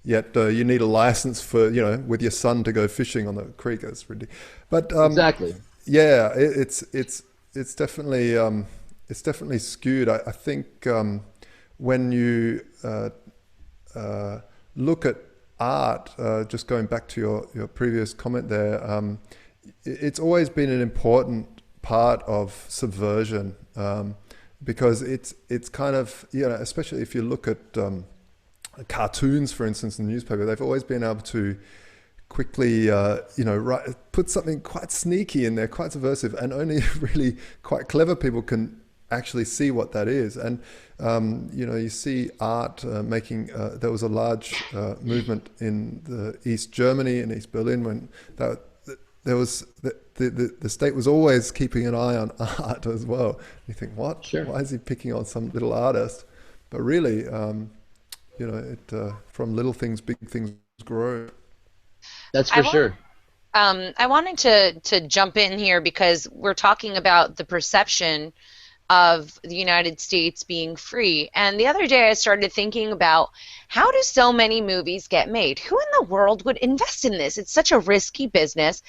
Yet you need a license for with your son to go fishing on the creek. That's ridiculous. But
exactly.
yeah, it's definitely skewed. I think when you look at art, just going back to your previous comment there, it's always been an important part of subversion, because it's kind of especially if you look at cartoons, for instance, in the newspaper, they've always been able to quickly, put something quite sneaky in there, quite subversive, and only really quite clever people can actually see what that is. And you see art making. There was a large movement in the East Germany and East Berlin when there was the state was always keeping an eye on art as well. You think, what?
Sure.
Why is he picking on some little artist? But really, from little things, big things grow.
That's
I
for
want
sure.
I wanted to jump in here because we're talking about the perception of the United States being free. And the other day I started thinking about how do so many movies get made? Who in the world would invest in this? It's such a risky business.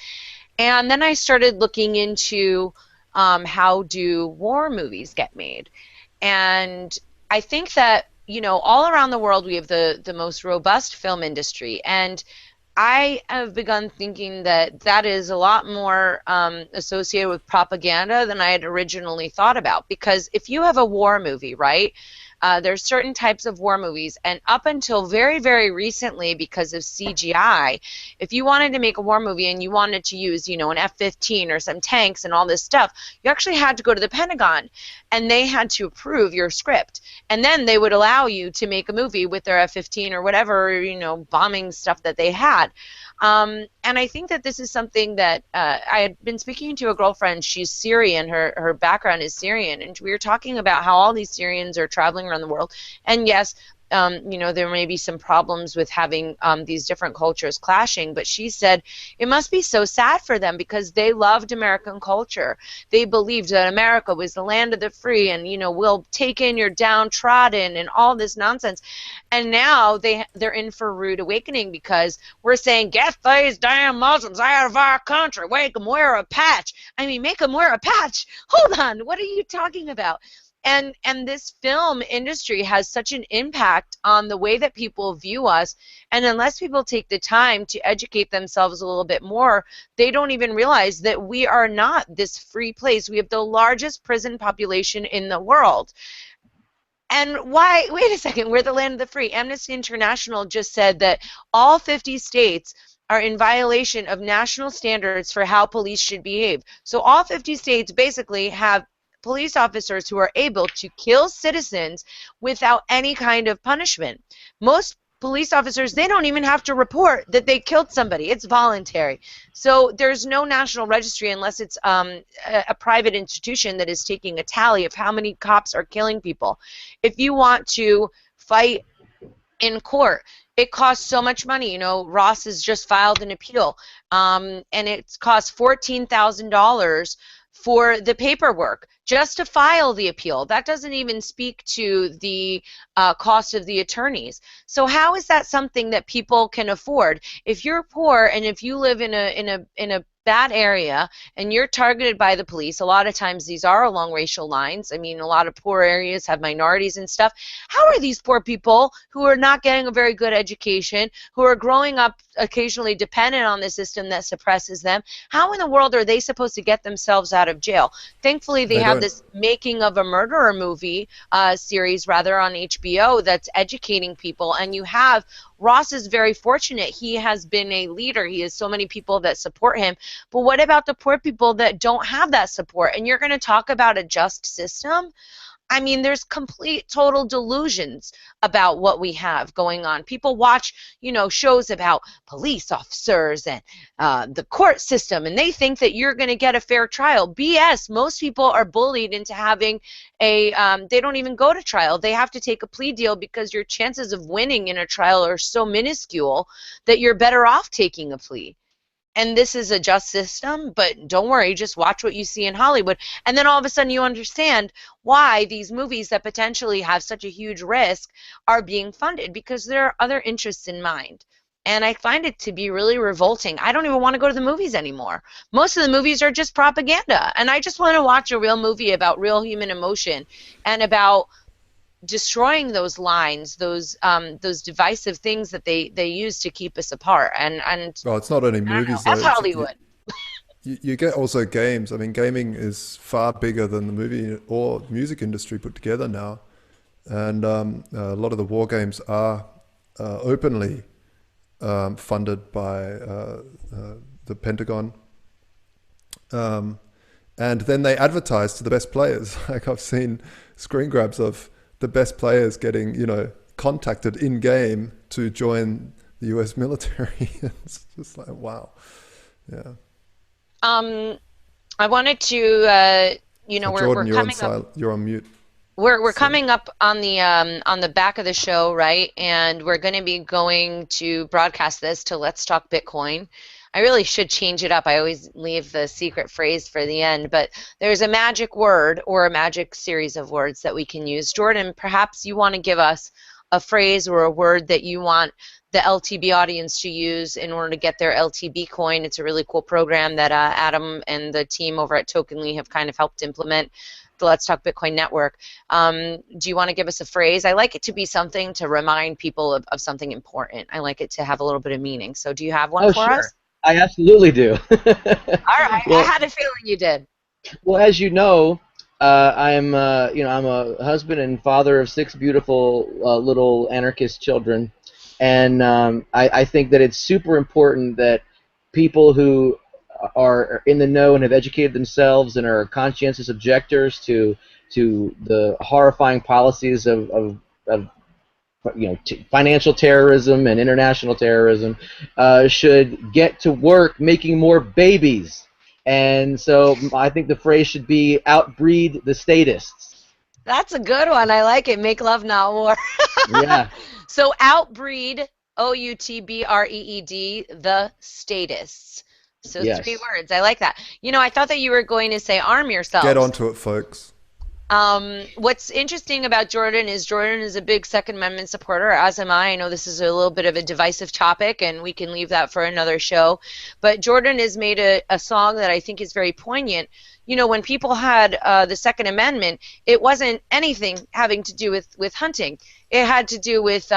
And then I started looking into how do war movies get made? And I think that, all around the world we have the most robust film industry. And I have begun thinking that that is a lot more associated with propaganda than I had originally thought about. Because if you have a war movie, right? There's certain types of war movies, and up until very, very recently, because of CGI, if you wanted to make a war movie and you wanted to use, an F-15 or some tanks and all this stuff, you actually had to go to the Pentagon, and they had to approve your script, and then they would allow you to make a movie with their F-15 or whatever, bombing stuff that they had. And I think that this is something that I had been speaking to a girlfriend. She's Syrian. Her background is Syrian. And we were talking about how all these Syrians are traveling around the world. And yes, there may be some problems with having these different cultures clashing, but she said it must be so sad for them because they loved American culture. They believed that America was the land of the free and, we'll take in your downtrodden and all this nonsense. And now they're in for a rude awakening because we're saying, get these damn Muslims out of our country. Make them wear a patch. I mean, make them wear a patch. Hold on. What are you talking about? And this film industry has such an impact on the way that people view us, and unless people take the time to educate themselves a little bit more, they don't even realize that we are not this free place. We have the largest prison population in the world. And why, wait a second, we're the land of the free. Amnesty International just said that all 50 states are in violation of national standards for how police should behave. So all 50 states basically have police officers who are able to kill citizens without any kind of punishment. Most police officers, they don't even have to report that they killed somebody. It's voluntary. So there's no national registry unless it's a private institution that is taking a tally of how many cops are killing people. If you want to fight in court, it costs so much money. Ross has just filed an appeal, and it's cost $14,000 for the paperwork just to file the appeal. That doesn't even speak to the cost of the attorneys. So how is that something that people can afford? If you're poor and if you live in a bad area and you're targeted by the police, a lot of times these are along racial lines. I mean, a lot of poor areas have minorities and stuff. How are these poor people who are not getting a very good education, who are growing up occasionally dependent on the system that suppresses them, how in the world are they supposed to get themselves out of jail? Thankfully, they
They
have
don't.
this Making of a Murderer movie series, rather, on HBO that's educating people. And you have Ross is very fortunate. He has been a leader. He has so many people that support him. But what about the poor people that don't have that support? And you're going to talk about a just system? I mean, there's complete, total delusions about what we have going on. People watch, shows about police officers and the court system, and they think that you're going to get a fair trial. BS. Most people are bullied into having they don't even go to trial. They have to take a plea deal because your chances of winning in a trial are so minuscule that you're better off taking a plea. And this is a just system, but don't worry, just watch what you see in Hollywood. And then all of a sudden you understand why these movies that potentially have such a huge risk are being funded, because there are other interests in mind. And I find it to be really revolting. I don't even want to go to the movies anymore. Most of the movies are just propaganda. And I just want to watch a real movie about real human emotion and about destroying those lines, those divisive things that they use to keep us apart. And
Well, it's not only
I don't know.
movies though.
That's Hollywood.
You get also games. I mean, gaming is far bigger than the movie or music industry put together now, and a lot of the war games are openly funded by the Pentagon, and then they advertise to the best players. Like I've seen screen grabs of the best players getting, contacted in game to join the U.S. military. It's just like, wow, yeah.
Um, I wanted to,
So
we're
Jordan, you're on
coming up.
you're on mute.
We're
So
coming up on the back of the show, right? And we're going to be going to broadcast this to Let's Talk Bitcoin. I really should change it up. I always leave the secret phrase for the end, but there's a magic word or a magic series of words that we can use. Jordan, perhaps you want to give us a phrase or a word that you want the LTB audience to use in order to get their LTB coin. It's a really cool program that Adam and the team over at Tokenly have kind of helped implement. the Let's Talk Bitcoin network. Do you want to give us a phrase? I like it to be something to remind people of something important. I like it to have a little bit of meaning. So do you have one
Oh,
for
sure.
us?
I absolutely do.
All right, I
Well,
had a feeling you did.
well, as you know, I'm a husband and father of six beautiful little anarchist children, and I think that it's super important that people who are in the know and have educated themselves and are conscientious objectors to the horrifying policies of financial terrorism and international terrorism should get to work making more babies. And so I think the phrase should be outbreed the statists.
That's a good one. I like it. Make love, not war.
Yeah.
So outbreed, outbreed, the statists. So three
Yes.
words. I like that. I thought that you were going to say arm
Get
yourselves.
onto it, folks.
What's interesting about Jordan is a big Second Amendment supporter, as am I. I know this is a little bit of a divisive topic, and we can leave that for another show. But Jordan has made a song that I think is very poignant. When people had the Second Amendment, it wasn't anything having to do with hunting. It had to do with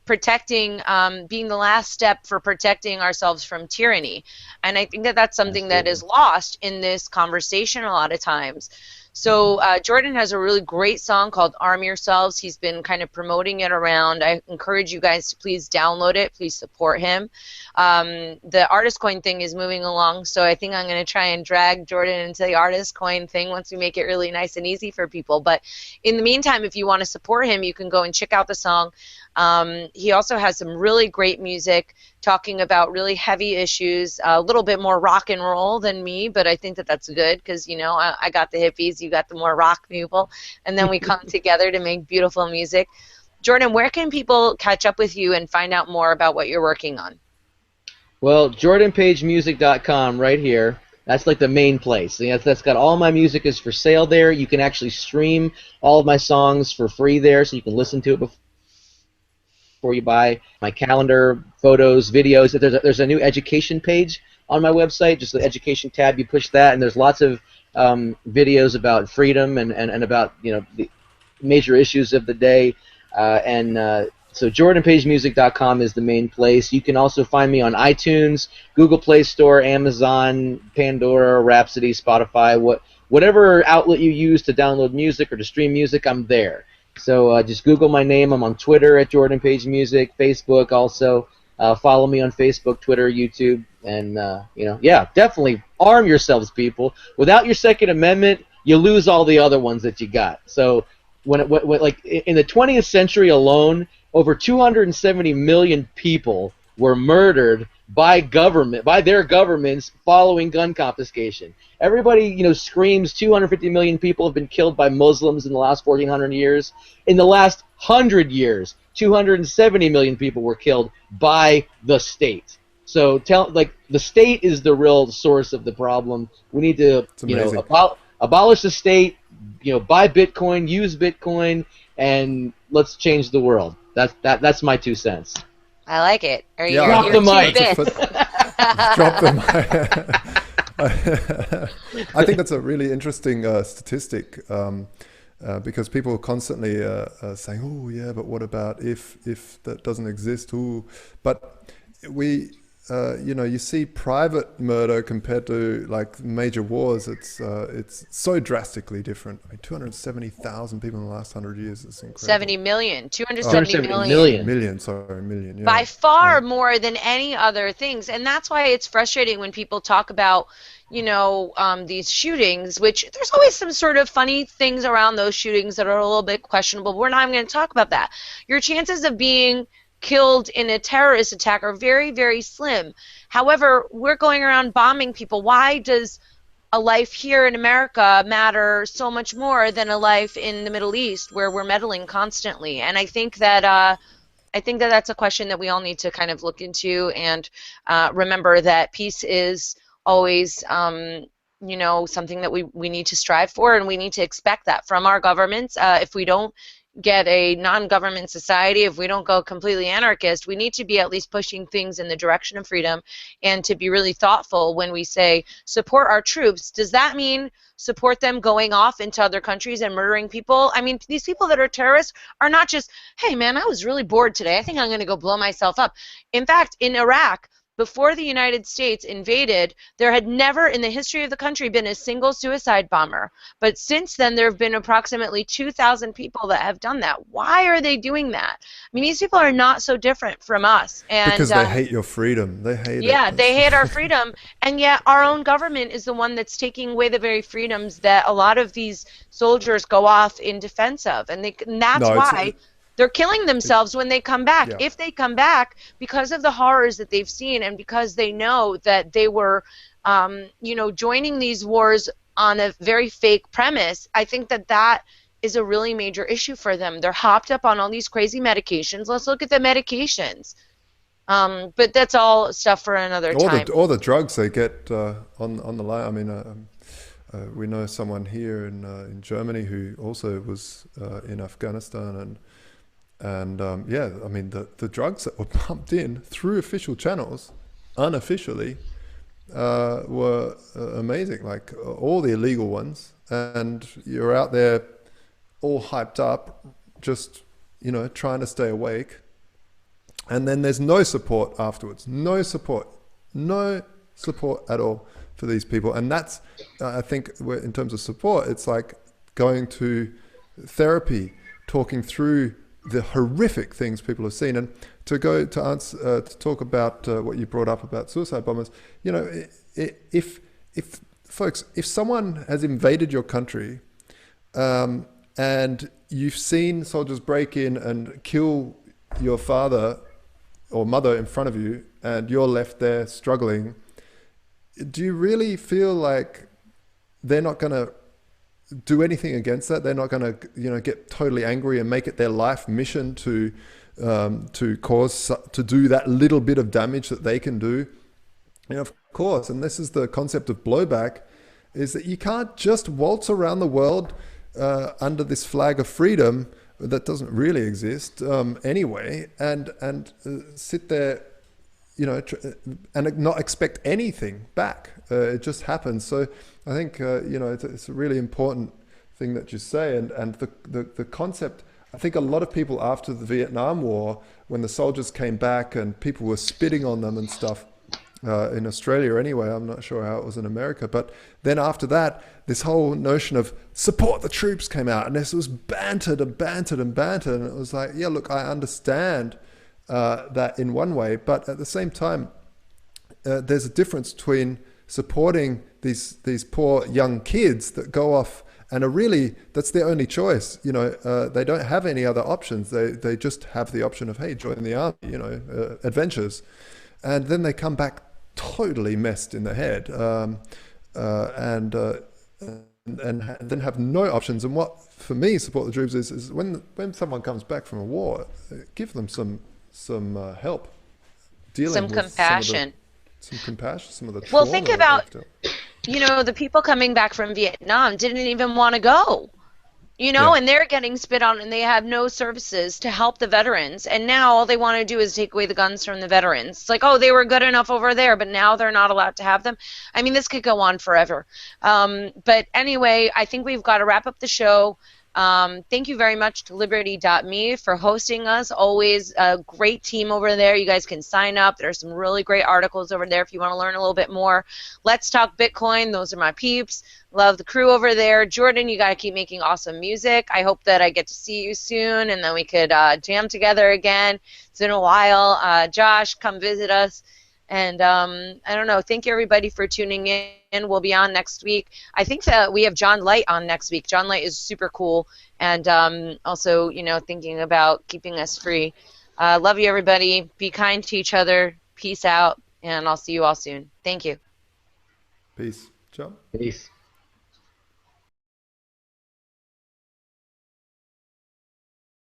protecting, being the last step for protecting ourselves from tyranny. And I think that that's something that is
Absolutely.
lost in this conversation a lot of times. So Jordan has a really great song called Arm Yourselves. He's been kind of promoting it around. I encourage you guys to please download it. Please support him. The artist coin thing is moving along, so I think I'm going to try and drag Jordan into the artist coin thing once we make it really nice and easy for people. But in the meantime, if you want to support him, you can go and check out the song. He also has some really great music talking about really heavy issues, a little bit more rock and roll than me, but I think that that's good because, I got the hippies, you got the more rock people, and then we come together to make beautiful music. Jordan, where can people catch up with you and find out more about what you're working on?
Well, jordanpagemusic.com right here. That's like the main place. That's got all my music is for sale there. You can actually stream all of my songs for free there, so you can listen to it before you buy. My calendar, photos, videos. There's a new education page on my website, just the education tab. You push that, and there's lots of videos about freedom and about the major issues of the day. So jordanpagemusic.com is the main place. You can also find me on iTunes, Google Play Store, Amazon, Pandora, Rhapsody, Spotify, whatever outlet you use to download music or to stream music, I'm there. So just Google my name. I'm on Twitter at Jordan Page Music, Facebook also. Follow me on Facebook, Twitter, YouTube, and yeah, definitely arm yourselves, people. Without your Second Amendment, you lose all the other ones that you got. So like in the 20th century alone, over 270 million people were murdered by their governments following gun confiscation. Everybody, screams 250 million people have been killed by Muslims in the last 1,400 years. In the last 100 years, 270 million people were killed by the state. So the state is the real source of the problem. We need to,
It's amazing.
abolish the state, buy Bitcoin, use Bitcoin, and let's change the world. That's my 2 cents.
I like it. Or
Yeah,
your,
Drop
your
the
two
mic.
bits.
Drop them. I think that's a really interesting statistic because people are constantly saying, "Oh, yeah, but what about if that doesn't exist?" Ooh. But you see private murder compared to like major wars. It's so drastically different. I mean, 270,000 people in the last 100 years. It's incredible.
70 million, 270
270
million.
Million. Yeah.
By far more than any other things. And that's why it's frustrating when people talk about, these shootings, which there's always some sort of funny things around those shootings that are a little bit questionable. We're not even going to talk about that. Your chances of being killed in a terrorist attack are very, very slim. However, we're going around bombing people. Why does a life here in America matter so much more than a life in the Middle East where we're meddling constantly? And I think that that's a question that we all need to kind of look into and remember that peace is always something that we need to strive for, and we need to expect that from our governments. If we don't get a non-government society, if we don't go completely anarchist, we need to be at least pushing things in the direction of freedom, and to be really thoughtful when we say support our troops. Does that mean support them going off into other countries and murdering people? I mean, these people that are terrorists are not just, hey man, I was really bored today, I think I'm going to go blow myself up. In fact, in Iraq, before the United States invaded, there had never in the history of the country been a single suicide bomber. But since then, there have been approximately 2,000 people that have done that. Why are they doing that? I mean, these people are not so different from us. And
Because they hate your freedom. They hate it.
yeah, they hate our freedom, and yet our own government is the one that's taking away the very freedoms that a lot of these soldiers go off in defense of, and that's
No,
why they're killing themselves when they come back.
yeah.
If they come back because of the horrors that they've seen, and because they know that they were, joining these wars on a very fake premise, I think that that is a really major issue for them. They're hopped up on all these crazy medications. Let's look at the medications. But that's all stuff for another time.
All the drugs they get on the line. I mean, we know someone here in Germany who also was in Afghanistan, and yeah, I mean the drugs that were pumped in through official channels, unofficially, were amazing. Like all the illegal ones, and you're out there all hyped up, just trying to stay awake. And then there's no support afterwards. No support at all for these people. And that's, I think, in terms of support, it's like going to therapy, talking through the horrific things people have seen. And to talk about what you brought up about suicide bombers, if someone has invaded your country, and you've seen soldiers break in and kill your father or mother in front of you, and you're left there struggling, do you really feel like they're not going to do anything against that? They're not going to, get totally angry and make it their life mission to do that little bit of damage that they can do? Of course, and this is the concept of blowback, is that you can't just waltz around the world under this flag of freedom that doesn't really exist anyway, and sit there, and not expect anything back. It just happens. So I think it's a really important thing that you say, and the concept. I think a lot of people after the Vietnam War, when the soldiers came back and people were spitting on them and stuff. In Australia anyway, I'm not sure how it was in America, but then after that, this whole notion of support the troops came out, and this was bantered and bantered and bantered, and it was like, yeah, look, I understand that in one way, but at the same time, there's a difference between supporting these poor young kids that go off and are really, that's their only choice. They don't have any other options. They just have the option of, hey, join the army, adventures. And then they come back totally messed in the head, and then have no options. And what, for me, support the troops is when someone comes back from a war, give them some help dealing
Some
with
compassion.
some compassion, some of the
Well,
trauma
think
that
about,
they've dealt.
the people coming back from Vietnam didn't even want to go.
Yeah.
And they're getting spit on, and they have no services to help the veterans. And now all they want to do is take away the guns from the veterans. It's like, oh, they were good enough over there, but now they're not allowed to have them. I mean, this could go on forever. But anyway, I think we've got to wrap up the show. Thank you very much to Liberty.me for hosting us. Always a great team over there. You guys can sign up. There are some really great articles over there if you want to learn a little bit more. Let's Talk Bitcoin. Those are my peeps. Love the crew over there. Jordan, you got to keep making awesome music. I hope that I get to see you soon, and then we could jam together again. It's been a while. Josh, come visit us. And I don't know. Thank you, everybody, for tuning in. We'll be on next week. I think that we have John Light on next week. John Light is super cool, and also, thinking about keeping us free. Love you, everybody. Be kind to each other. Peace out, and I'll see you all soon. Thank you.
Peace. Ciao.
Peace.